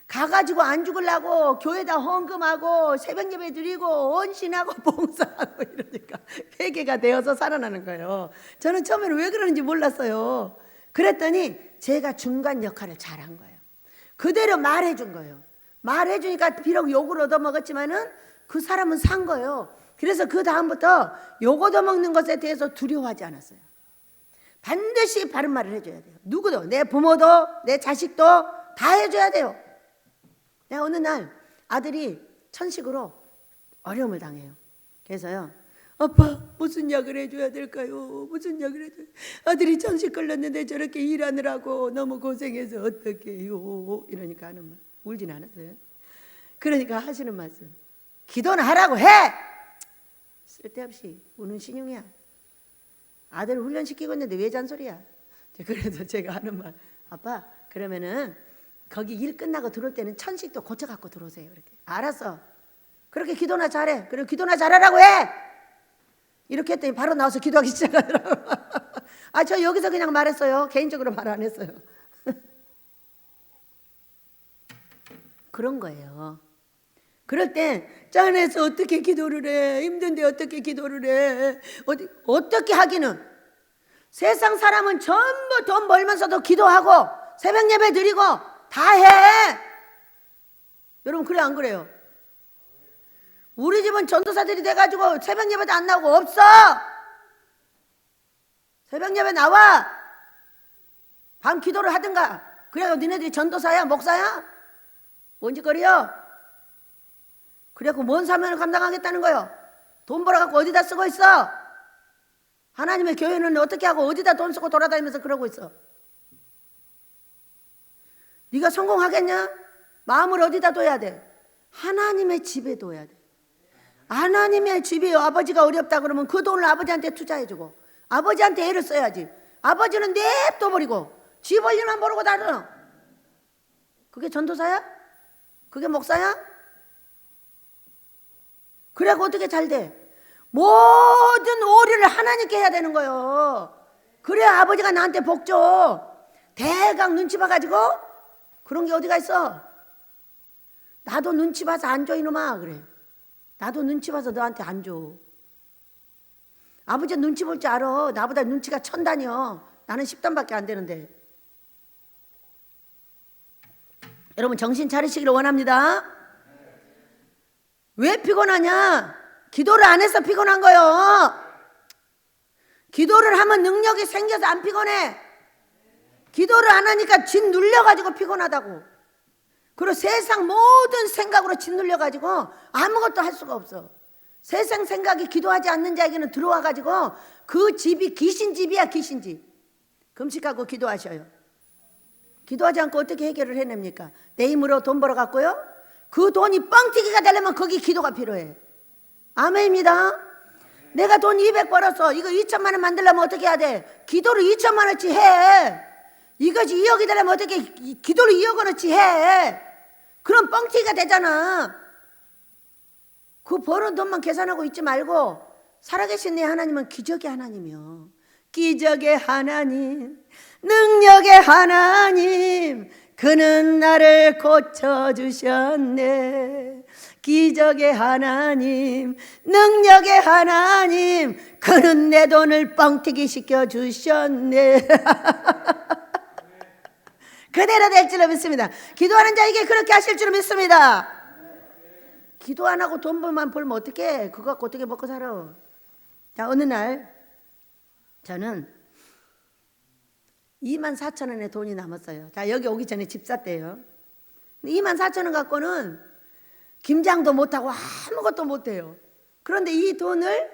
가가지고 안 죽으려고 교회다 헌금하고 새벽 예배 드리고 헌신하고 봉사하고 이러니까 회개가 되어서 살아나는 거예요. 저는 처음에는 왜 그러는지 몰랐어요. 그랬더니 제가 중간 역할을 잘한 거예요. 그대로 말해준 거예요. 말해주니까 비록 욕을 얻어먹었지만은 그 사람은 산 거예요. 그래서 그 다음부터 욕 얻어먹는 것에 대해서 두려워하지 않았어요. 반드시 바른 말을 해줘야 돼요. 누구도, 내 부모도 내 자식도 다 해줘야 돼요. 내가 어느 날 아들이 천식으로 어려움을 당해요. 그래서요, 아빠 무슨 약을 해줘야 될까요? 무슨 약을 해줘야 아들이 천식 걸렸는데 저렇게 일하느라고 너무 고생해서 어떻게 해요? 이러니까 하는 말. 울진 않았어요. 그러니까 하시는 말씀, 기도는 하라고 해! 쓸데없이 우는 신용이야. 아들 훈련시키고 있는데 왜 잔소리야? 그래서 제가 하는 말, 아빠 그러면은 거기 일 끝나고 들어올 때는 천식도 고쳐갖고 들어오세요. 이렇게. 알았어. 그렇게 기도나 잘해. 그리고 기도나 잘하라고 해. 이렇게 했더니 바로 나와서 기도하기 시작하더라고. 아, 저 여기서 그냥 말했어요. 개인적으로 말 안 했어요. 그런 거예요. 그럴 땐 짠해서 어떻게 기도를 해? 힘든데 어떻게 기도를 해? 어떻게 하기는? 세상 사람은 전부 돈 벌면서도 기도하고 새벽 예배 드리고 다 해. 여러분 그래 안 그래요? 우리 집은 전도사들이 돼가지고 새벽 예배도 안 나오고 없어. 새벽 예배 나와. 밤 기도를 하든가. 그래도 니네들이 전도사야 목사야? 뭔 짓거리요? 그래갖고 뭔 사명을 감당하겠다는 거요? 돈 벌어갖고 어디다 쓰고 있어? 하나님의 교회는 어떻게 하고 어디다 돈 쓰고 돌아다니면서 그러고 있어? 네가 성공하겠냐? 마음을 어디다 둬야 돼? 하나님의 집에 둬야 돼. 하나님의 집이 아버지가 어렵다 그러면 그 돈을 아버지한테 투자해주고 아버지한테 애를 써야지. 아버지는 냅둬버리고 집 원리만 모르고 다녀. 그게 전도사야? 그게 목사야? 그래갖고 어떻게 잘 돼? 모든 오리를 하나님께 해야 되는 거예요. 그래야 아버지가 나한테 복 줘. 대강 눈치 봐가지고 그런 게 어디가 있어? 나도 눈치 봐서 안 줘 이놈아. 그래. 나도 눈치 봐서 너한테 안 줘. 아버지 눈치 볼 줄 알아. 나보다 눈치가 1000단이요. 나는 10단밖에 안 되는데. 여러분 정신 차리시기를 원합니다. 왜 피곤하냐? 기도를 안 해서 피곤한 거예요. 기도를 하면 능력이 생겨서 안 피곤해. 기도를 안 하니까 짓 눌려가지고 피곤하다고. 그리고 세상 모든 생각으로 짓 눌려가지고 아무것도 할 수가 없어. 세상 생각이 기도하지 않는 자에게는 들어와가지고 그 집이 귀신집이야. 귀신집. 금식하고 기도하셔요. 기도하지 않고 어떻게 해결을 해냅니까? 내 힘으로 돈 벌어갖고요, 그 돈이 뻥튀기가 되려면 거기 기도가 필요해. 아멘입니다. 내가 돈 200 벌었어. 이거 2천만 원 만들려면 어떻게 해야 돼? 기도를 2천만 원어치 해. 이것이 2억이 되려면 어떻게 기도를 2억 원어치 해. 그럼 뻥튀기가 되잖아. 그 버는 돈만 계산하고 있지 말고 살아계신 내 하나님은 기적의 하나님이요. 기적의 하나님, 능력의 하나님, 그는 나를 고쳐주셨네. 기적의 하나님, 능력의 하나님, 그는 내 돈을 뻥튀기 시켜주셨네. 그대로 될 줄로 믿습니다. 기도하는 자에게 그렇게 하실 줄로 믿습니다. 기도 안 하고 돈만 벌면 어떡해? 그거 갖고 어떻게 먹고 살아? 자, 어느 날 저는 24,000원의 돈이 남았어요. 자, 여기 오기 전에 집 샀대요. 24,000원 갖고는 김장도 못하고 아무것도 못해요. 그런데 이 돈을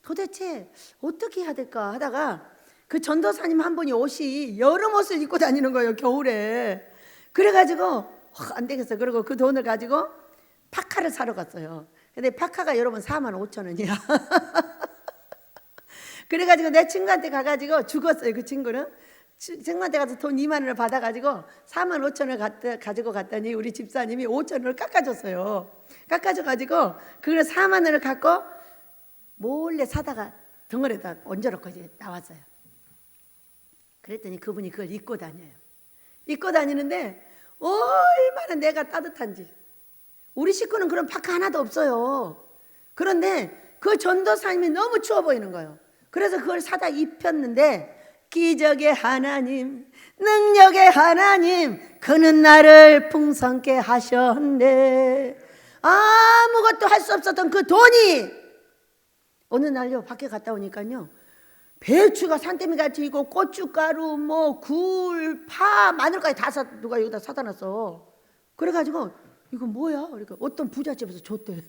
도대체 어떻게 해야 될까 하다가 그 전도사님 한 분이 옷이 여름 옷을 입고 다니는 거예요, 겨울에. 그래가지고 안 되겠어. 그리고 그 돈을 가지고 파카를 사러 갔어요. 근데 파카가 여러분 45,000원이야. 그래가지고 내 친구한테 가가지고 죽었어요. 그 친구는 친구한테 가서 돈 2만 원을 받아가지고 45,000원을 가지고 갔더니 우리 집사님이 5,000원을 깎아줬어요. 깎아줘가지고 그걸 4만 원을 갖고 몰래 사다가 덩어리에다 얹어놓고 이제 나왔어요. 그랬더니 그분이 그걸 입고 다녀요. 입고 다니는데 얼마나 내가 따뜻한지. 우리 식구는 그런 파카 하나도 없어요. 그런데 그 전도사님이 너무 추워 보이는 거예요. 그래서 그걸 사다 입혔는데 기적의 하나님, 능력의 하나님, 그는 나를 풍성케 하셨네. 아무것도 할 수 없었던 그 돈이 어느 날요 밖에 갔다 오니까요 배추가 산더미같이 있고 고춧가루, 뭐 굴, 파, 마늘까지 다 누가 여기다 사다 놨어. 그래가지고 이거 뭐야? 그러니까 어떤 부잣집에서 줬대.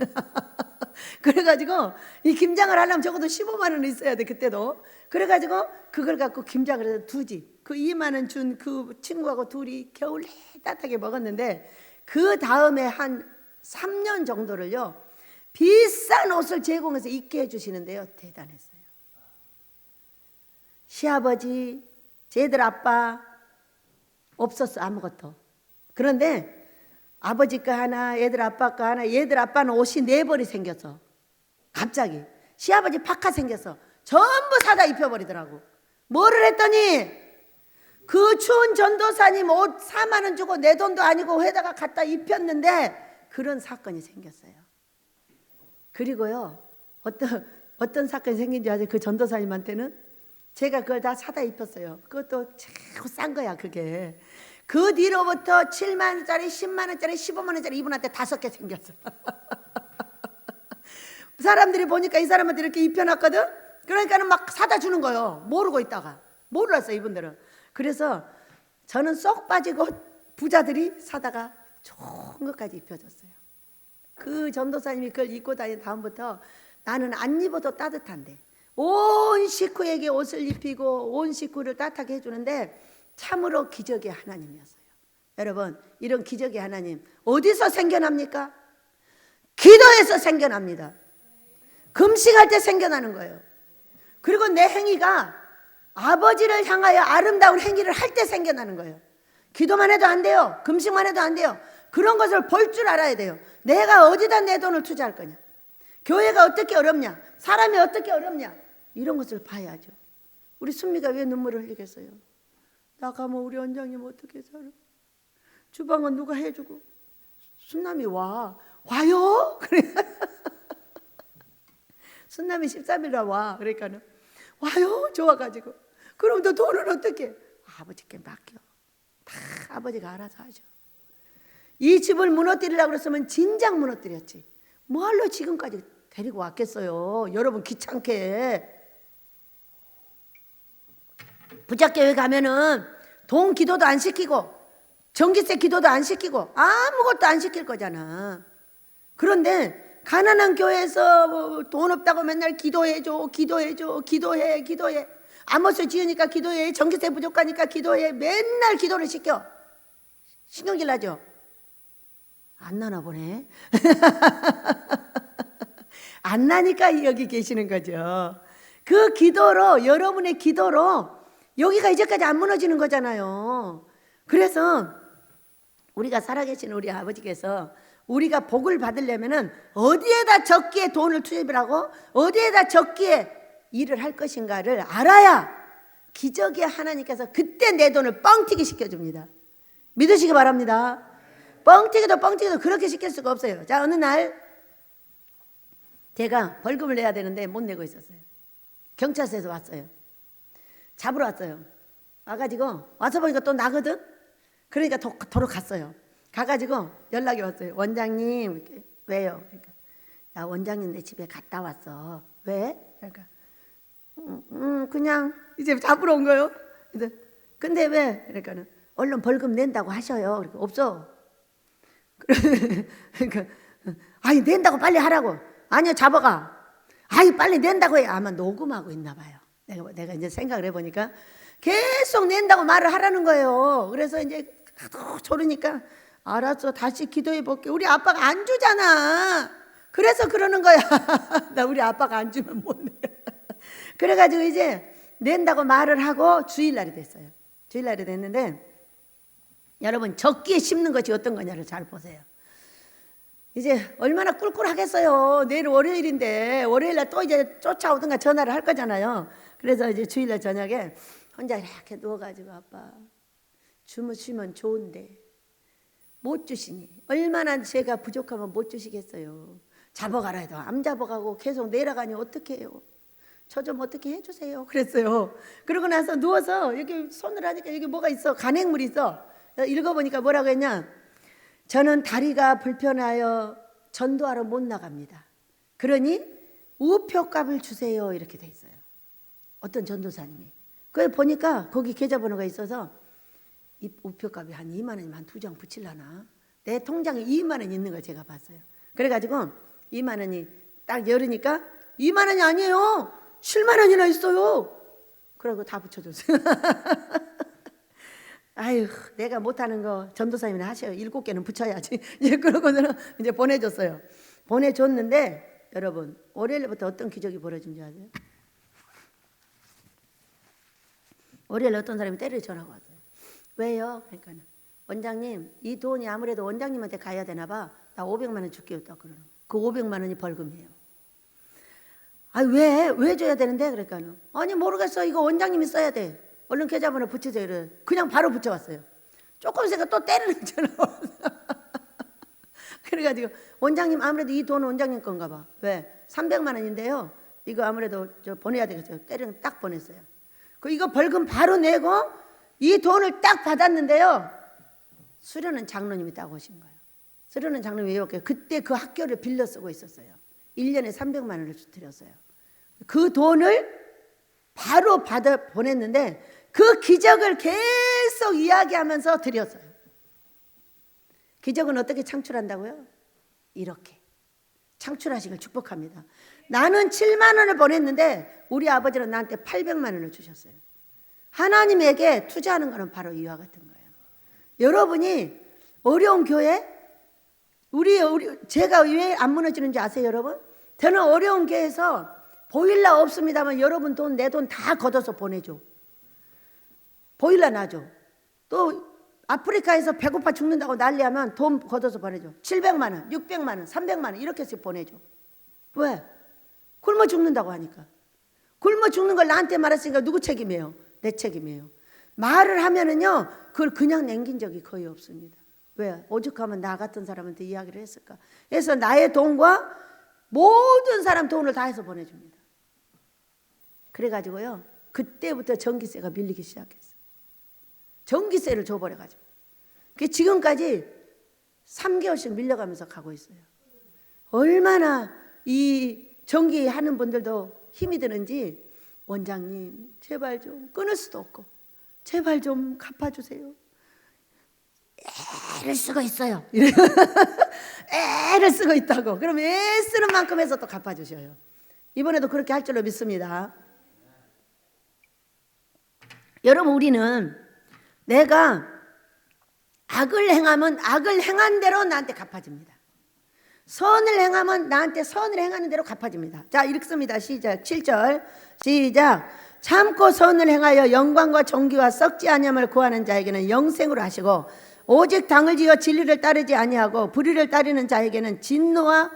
그래가지고 이 김장을 하려면 적어도 15만 원 있어야 돼 그때도. 그래가지고 그걸 갖고 김장을 해서 두 집, 그 2만 원 준 그 친구하고 둘이 겨울에 따뜻하게 먹었는데 그 다음에 한 3년 정도를요 비싼 옷을 제공해서 입게 해주시는데요 대단했어요. 시아버지, 쟤들 아빠 없었어 아무것도. 그런데 아버지 거 하나, 애들 아빠 거 하나, 얘들 아빠는 옷이 4벌이 생겼어. 갑자기 시아버지 파카 생겼어. 전부 사다 입혀버리더라고. 뭐를 했더니 그 추운 전도사님 옷 4만 원 주고 내 돈도 아니고 회다가 갖다 입혔는데 그런 사건이 생겼어요. 그리고요 어떤 사건이 생긴 줄 아세요? 그 전도사님한테는 제가 그걸 다 사다 입혔어요. 그것도 최고 싼 거야 그게. 그 뒤로부터 7만 원짜리, 10만 원짜리, 15만 원짜리 이분한테 5개 생겼어. 사람들이 보니까 이 사람한테 이렇게 입혀놨거든. 그러니까는 막 사다 주는 거예요. 모르고 있다가. 몰랐어 이분들은. 그래서 저는 쏙 빠지고 부자들이 사다가 좋은 것까지 입혀줬어요. 그 전도사님이 그걸 입고 다닌 다음부터 나는 안 입어도 따뜻한데 온 식구에게 옷을 입히고 온 식구를 따뜻하게 해주는데 참으로 기적의 하나님이었어요. 여러분 이런 기적의 하나님 어디서 생겨납니까? 기도에서 생겨납니다. 금식할 때 생겨나는 거예요. 그리고 내 행위가 아버지를 향하여 아름다운 행위를 할 때 생겨나는 거예요. 기도만 해도 안 돼요. 금식만 해도 안 돼요. 그런 것을 볼 줄 알아야 돼요. 내가 어디다 내 돈을 투자할 거냐, 교회가 어떻게 어렵냐, 사람이 어떻게 어렵냐, 이런 것을 봐야죠. 우리 순미가 왜 눈물을 흘리겠어요? 나가면 우리 원장님 어떻게 살아? 주방은 누가 해주고? 순남이 와요? 그래. 순남이 13일날 와. 그러니까는 와요? 좋아가지고. 그럼 너 돈은 어떻게? 아버지께 맡겨. 다 아버지가 알아서 하죠. 이 집을 무너뜨리려고 그랬으면 진작 무너뜨렸지. 뭐하러 지금까지 데리고 왔겠어요? 여러분 귀찮게. 부잣교회 가면은 돈 기도도 안 시키고 전기세 기도도 안 시키고 아무것도 안 시킬 거잖아. 그런데 가난한 교회에서 뭐돈 없다고 맨날 기도해줘, 기도해. 아못을 지으니까 기도해, 전기세 부족하니까 기도해. 맨날 기도를 시켜. 신경질 나죠? 안 나나 보네. 안 나니까 여기 계시는 거죠. 그 기도로, 여러분의 기도로 여기가 이제까지 안 무너지는 거잖아요. 그래서 우리가 살아계신 우리 아버지께서 우리가 복을 받으려면은 어디에다 적기에 돈을 투입하고 어디에다 적기에 일을 할 것인가를 알아야 기적의 하나님께서 그때 내 돈을 뻥튀기 시켜줍니다. 믿으시기 바랍니다. 뻥튀기도 그렇게 시킬 수가 없어요. 자, 어느 날 제가 벌금을 내야 되는데 못 내고 있었어요. 경찰서에서 왔어요. 잡으러 왔어요. 와가지고 와서 보니까 또 나거든. 그러니까 도로 갔어요. 가가지고 연락이 왔어요. 원장님, 이렇게. 왜요? 그러니까 야, 원장님 내 집에 갔다 왔어. 왜? 그러니까 그냥 이제 잡으러 온 거예요. 근데 왜? 그러니까는 얼른 벌금 낸다고 하셔요. 그러니까 없어. 그러니까 아니 낸다고 빨리 하라고. 아니요, 잡아가. 아이 빨리 낸다고 해. 아마 녹음하고 있나 봐요. 내가 이제 생각을 해보니까 계속 낸다고 말을 하라는 거예요. 그래서 이제 하도 조르니까 알았어, 다시 기도해 볼게. 우리 아빠가 안 주잖아. 그래서 그러는 거야. 나 우리 아빠가 안 주면 못 내. 그래가지고 이제 낸다고 말을 하고 주일날이 됐어요. 주일날이 됐는데 여러분, 적기에 심는 것이 어떤 거냐를 잘 보세요. 이제 얼마나 꿀꿀하겠어요. 내일 월요일인데 월요일날 또 이제 쫓아오든가 전화를 할 거잖아요. 그래서 이제 주일날 저녁에 혼자 이렇게 누워가지고 아빠 주무시면 좋은데 못 주시니 얼마나 제가 부족하면 못 주시겠어요. 잡아가라 해도 안 잡아가고 계속 내려가니 어떻게 해요. 저 좀 어떻게 해주세요. 그랬어요. 그러고 나서 누워서 여기 손을 하니까 여기 뭐가 있어. 간행물이 있어. 읽어보니까 뭐라고 했냐. 저는 다리가 불편하여 전도하러 못 나갑니다. 그러니 우표값을 주세요. 이렇게 돼 있어요. 어떤 전도사님이. 그걸 보니까 거기 계좌번호가 있어서 이 우표값이 한 2만 원이면 한 2장 붙일라나. 내 통장에 2만 원 있는 걸 제가 봤어요. 그래가지고 2만 원이 딱 열으니까 2만 원이 아니에요. 7만 원이나 있어요. 그러고 다 붙여줬어요. 아유, 내가 못하는 거 전도사님이 하셔요. 7개는 붙여야지. 이제 그러고는 이제 보내줬어요. 보내줬는데 여러분, 월요일부터 어떤 기적이 벌어진 줄 아세요? 월요일 어떤 사람이 때려 전화가 왔어요. 왜요? 그러니까 원장님, 이 돈이 아무래도 원장님한테 가야 되나 봐. 나 500만 원 줄게요. 딱 그러는. 그 500만 원이 벌금이에요. 아, 왜 줘야 되는데? 그러니까 아니 모르겠어. 이거 원장님이 써야 돼. 얼른 계좌번호 붙이세요. 이래. 그냥 바로 붙여왔어요. 조금 있으니까 또 때리는 전화가 왔어요. 그래가지고 원장님, 아무래도 이 돈은 원장님 건가 봐. 왜? 300만 원인데요. 이거 아무래도 저 보내야 되겠어요. 때리는 딱 보냈어요. 이거 벌금 바로 내고 이 돈을 딱 받았는데요. 수련은 장로님이 딱 오신 거예요. 수련은 장로님이 이렇게 그때 그 학교를 빌려 쓰고 있었어요. 1년에 300만 원을 드렸어요. 그 돈을 바로 받아 보냈는데 그 기적을 계속 이야기하면서 드렸어요. 기적은 어떻게 창출한다고요? 이렇게 창출하시길 축복합니다. 나는 7만 원을 보냈는데 우리 아버지는 나한테 800만 원을 주셨어요. 하나님에게 투자하는 것은 바로 이와 같은 거예요. 여러분이 어려운 교회, 제가 왜 안 무너지는지 아세요, 여러분? 저는 어려운 교회에서 보일러 없습니다만 여러분 돈, 내 돈 다 걷어서 보내줘. 보일러 놔줘. 또 아프리카에서 배고파 죽는다고 난리하면 돈 걷어서 보내줘. 700만 원, 600만 원, 300만 원 이렇게씩 보내줘. 왜? 굶어 죽는다고 하니까. 굶어 죽는 걸 나한테 말했으니까 누구 책임이에요? 내 책임이에요. 말을 하면은요, 그걸 그냥 남긴 적이 거의 없습니다. 왜? 오죽하면 나 같은 사람한테 이야기를 했을까? 그래서 나의 돈과 모든 사람 돈을 다 해서 보내줍니다. 그래가지고요, 그때부터 전기세가 밀리기 시작했어요. 전기세를 줘버려가지고. 지금까지 3개월씩 밀려가면서 가고 있어요. 얼마나 이 전기 하는 분들도 힘이 드는지, 원장님 제발 좀 끊을 수도 없고 제발 좀 갚아주세요. 애를 쓰고 있어요. 애를 쓰고 있다고. 그럼 애 쓰는 만큼 해서 또 갚아주셔요. 이번에도 그렇게 할 줄로 믿습니다. 여러분, 우리는 내가 악을 행하면 악을 행한 대로 나한테 갚아집니다. 선을 행하면 나한테 선을 행하는 대로 갚아집니다. 자, 읽습니다. 시작. 7절 시작. 참고 선을 행하여 영광과 존귀와 썩지 아니함을 구하는 자에게는 영생으로 하시고, 오직 당을 지어 진리를 따르지 아니하고 불의를 따르는 자에게는 진노와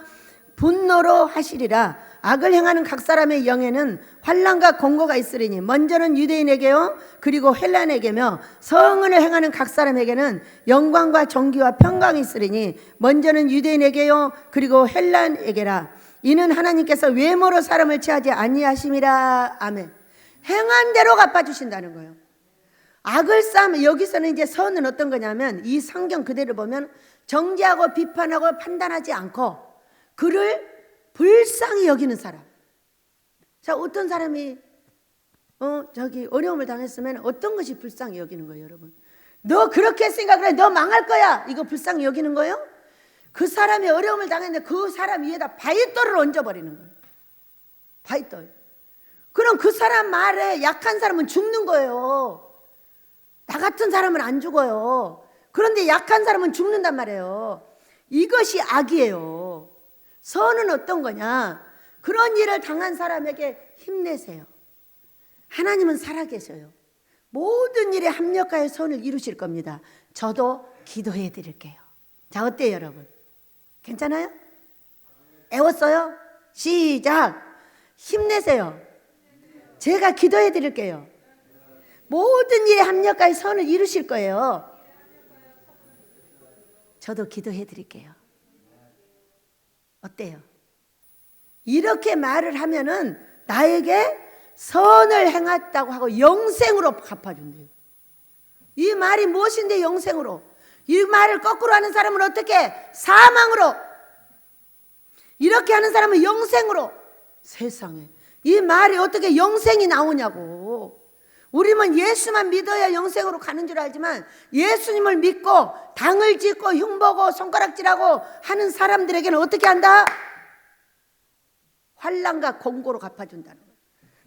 분노로 하시리라. 악을 행하는 각 사람의 영에는 환난과 공고가 있으리니 먼저는 유대인에게요 그리고 헬라인에게며 성은을 행하는 각 사람에게는 영광과 존귀와 평강이 있으리니 먼저는 유대인에게요 그리고 헬라인에게라. 이는 하나님께서 외모로 사람을 취하지 아니하심이라. 아멘. 행한 대로 갚아주신다는 거예요. 악을 쌓으면, 여기서는 이제 선은 어떤 거냐면 이 성경 그대로 보면 정죄하고 비판하고 판단하지 않고 그를 불쌍히 여기는 사람. 자, 어떤 사람이 어려움을 당했으면 어떤 것이 불쌍히 여기는 거예요, 여러분? 너 그렇게 했으니까 그래, 너 망할 거야. 이거 불쌍히 여기는 거예요? 그 사람이 어려움을 당했는데 그 사람 위에다 바위돌을 얹어버리는 거예요. 바위돌. 그럼 그 사람 말에 약한 사람은 죽는 거예요. 나 같은 사람은 안 죽어요. 그런데 약한 사람은 죽는단 말이에요. 이것이 악이에요. 선은 어떤 거냐? 그런 일을 당한 사람에게 힘내세요. 하나님은 살아계셔요. 모든 일에 합력하여 선을 이루실 겁니다. 저도 기도해 드릴게요. 자, 어때요, 여러분? 괜찮아요? 애웠어요? 시작! 힘내세요. 제가 기도해 드릴게요. 모든 일에 합력하여 선을 이루실 거예요. 저도 기도해 드릴게요. 어때요? 이렇게 말을 하면은 나에게 선을 행했다고 하고 영생으로 갚아준대요. 이 말이 무엇인데 영생으로? 이 말을 거꾸로 하는 사람은 어떻게? 사망으로. 이렇게 하는 사람은 영생으로. 세상에 이 말이 어떻게 영생이 나오냐고. 우리는 예수만 믿어야 영생으로 가는 줄 알지만 예수님을 믿고 당을 짓고 흉보고 손가락질하고 하는 사람들에게는 어떻게 한다? 환난과 공고로 갚아준다는 거예요.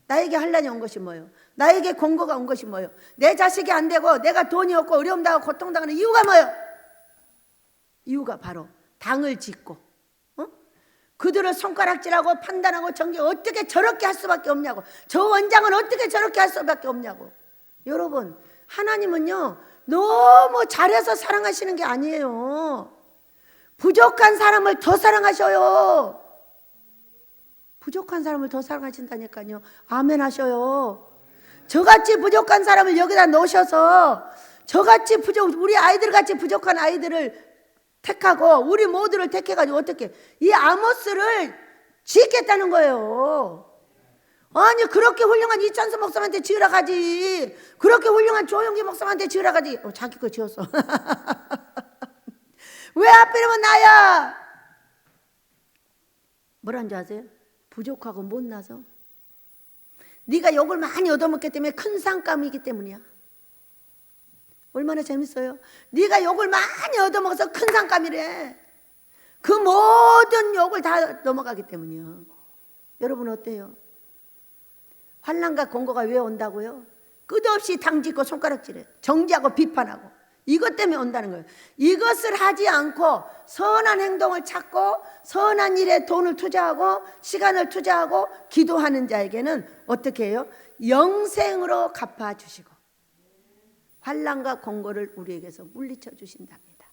나에게 환난이 온 것이 뭐예요? 나에게 공고가 온 것이 뭐예요? 내 자식이 안 되고 내가 돈이 없고 어려움 당하고 고통당하는 이유가 뭐예요? 이유가 바로 당을 짓고 그들을 손가락질하고 판단하고 정죄. 어떻게 저렇게 할 수밖에 없냐고. 저 원장은 어떻게 저렇게 할 수밖에 없냐고. 여러분, 하나님은요 너무 잘해서 사랑하시는 게 아니에요. 부족한 사람을 더 사랑하셔요. 부족한 사람을 더 사랑하신다니까요. 아멘 하셔요. 저같이 부족한 사람을 여기다 놓으셔서 저같이 우리 아이들같이 부족한 아이들을 택하고 우리 모두를 택해가지고 어떻게 이 아모스를 짓겠다는 거예요. 아니 그렇게 훌륭한 이찬수 목사한테 지으라 가지. 그렇게 훌륭한 조용기 목사한테 지으라 가지. 자기 거 지었어. 왜 하필이면 나야? 뭐라는 줄 아세요? 부족하고 못나서 네가 욕을 많이 얻어먹기 때문에 큰 상감이기 때문이야. 얼마나 재밌어요? 네가 욕을 많이 얻어먹어서 큰 상감이래. 그 모든 욕을 다 넘어가기 때문이요. 여러분 어때요? 환난과 공고가 왜 온다고요? 끝없이 당짓고 손가락질해. 정죄하고 비판하고. 이것 때문에 온다는 거예요. 이것을 하지 않고 선한 행동을 찾고 선한 일에 돈을 투자하고 시간을 투자하고 기도하는 자에게는 어떻게 해요? 영생으로 갚아주시고 환난과 공고를 우리에게서 물리쳐 주신답니다.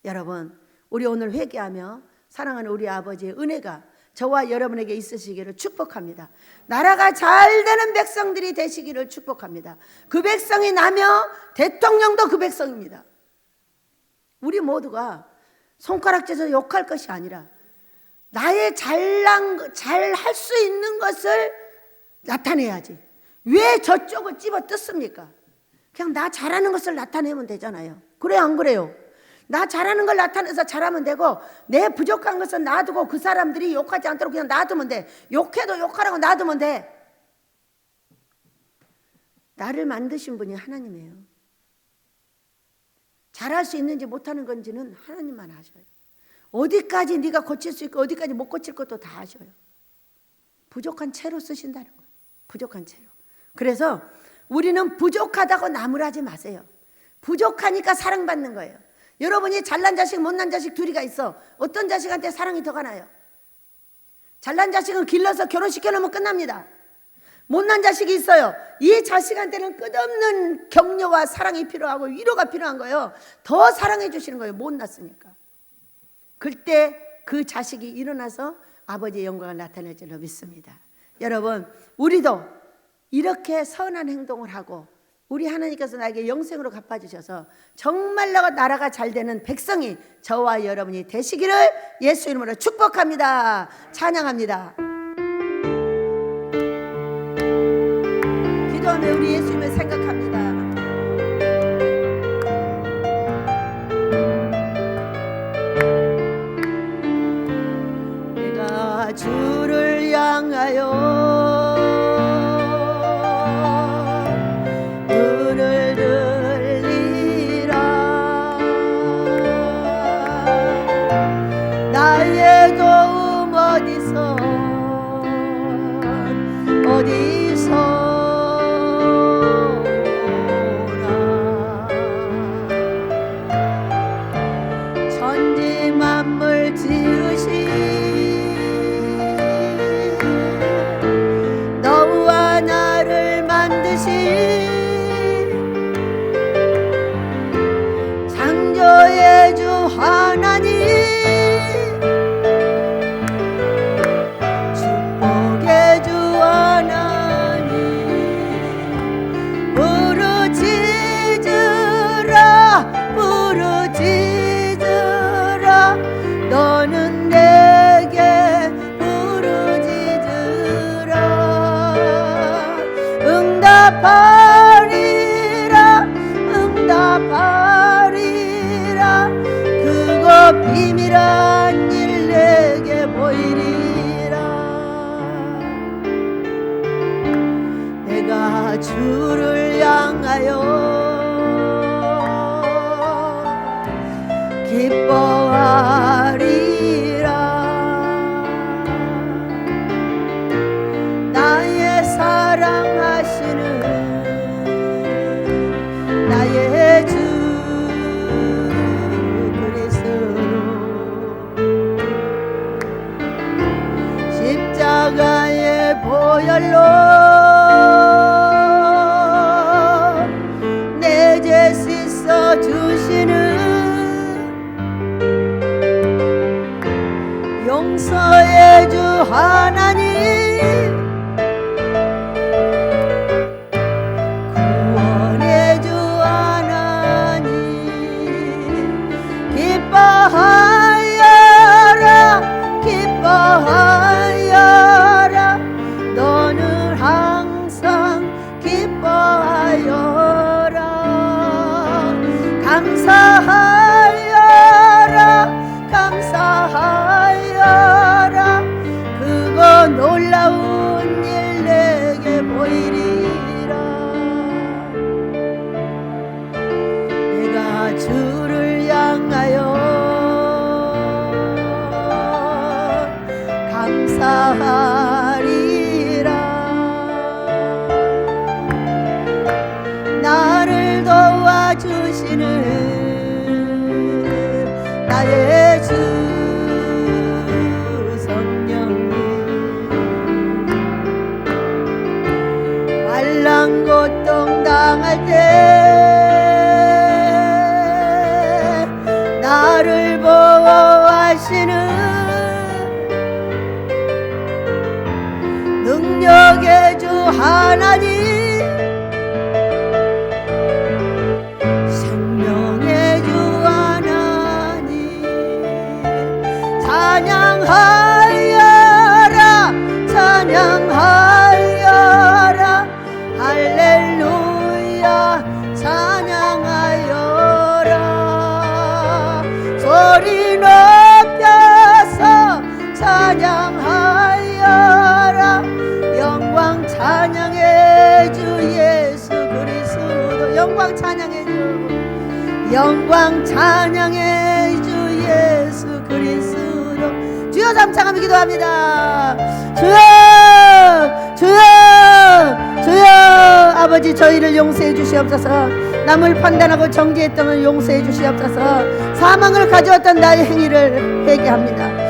여러분, 우리 오늘 회개하며 사랑하는 우리 아버지의 은혜가 저와 여러분에게 있으시기를 축복합니다. 나라가 잘 되는 백성들이 되시기를 축복합니다. 그 백성이 나며 대통령도 그 백성입니다. 우리 모두가 손가락질해서 욕할 것이 아니라 나의 잘 할 수 있는 것을 나타내야지. 왜 저쪽을 집어 뜯습니까? 그냥 나 잘하는 것을 나타내면 되잖아요. 그래요, 안 그래요? 나 잘하는 걸 나타내서 잘하면 되고 내 부족한 것은 놔두고 그 사람들이 욕하지 않도록 그냥 놔두면 돼. 욕해도 욕하라고 놔두면 돼. 나를 만드신 분이 하나님이에요. 잘할 수 있는지 못하는 건지는 하나님만 아셔요. 어디까지 네가 고칠 수 있고 어디까지 못 고칠 것도 다 아셔요. 부족한 채로 쓰신다는 거예요. 부족한 채로. 그래서 우리는 부족하다고 나무라지 마세요. 부족하니까 사랑받는 거예요. 여러분이 잘난 자식 못난 자식 둘이가 있어. 어떤 자식한테 사랑이 더 가나요? 잘난 자식은 길러서 결혼시켜 놓으면 끝납니다. 못난 자식이 있어요. 이 자식한테는 끝없는 격려와 사랑이 필요하고 위로가 필요한 거예요. 더 사랑해 주시는 거예요. 못났으니까. 그때 그 자식이 일어나서 아버지의 영광을 나타낼 줄로 믿습니다. 여러분, 우리도 이렇게 선한 행동을 하고 우리 하나님께서 나에게 영생으로 갚아주셔서 정말로 나라가 잘 되는 백성이 저와 여러분이 되시기를 예수 이름으로 축복합니다. 찬양합니다. 기도하며 우리 예수님을 생각합니다. 내가 주를 향하여 천지 만물 지으신 너와 나를 만드신 창조의 주 하나님, 축복의 주 하나님, 부르짖으라 너는 내게 부르짖으라. 응답하리라 그거 비밀한 일 내게 보이리라. 내가 주를 향하여 기뻐하리라. 나의 사랑하시는 나의 주 그리스도, 십자가의 보혈로 내 죄 씻어 주시는 용서의 주 하나님, 구원의 주 하나님, 기뻐하여라 너는 항상 기뻐하여라. 감사하여라 그거 놀라운 일 내게 보이리라. 내가 주를 향하여 감사하리라. 나를 도와주시는 나의 주 성령님, 환난 고통 당할 때 나를 보호하시는 능력의 주 하나님, 찬양하여라 할렐루야 찬양하여라. 소리 높여서 찬양하여라. 영광 찬양해 주 예수 그리스도, 영광 찬양해 주, 영광 찬양해 주 예수 그리스도. 주여 삼창하며 기도합니다. 주여 주여 주여. 아버지 저희를 용서해 주시옵소서. 남을 판단하고 정죄했던 걸 용서해 주시옵소서. 사망을 가져왔던 나의 행위를 회개합니다.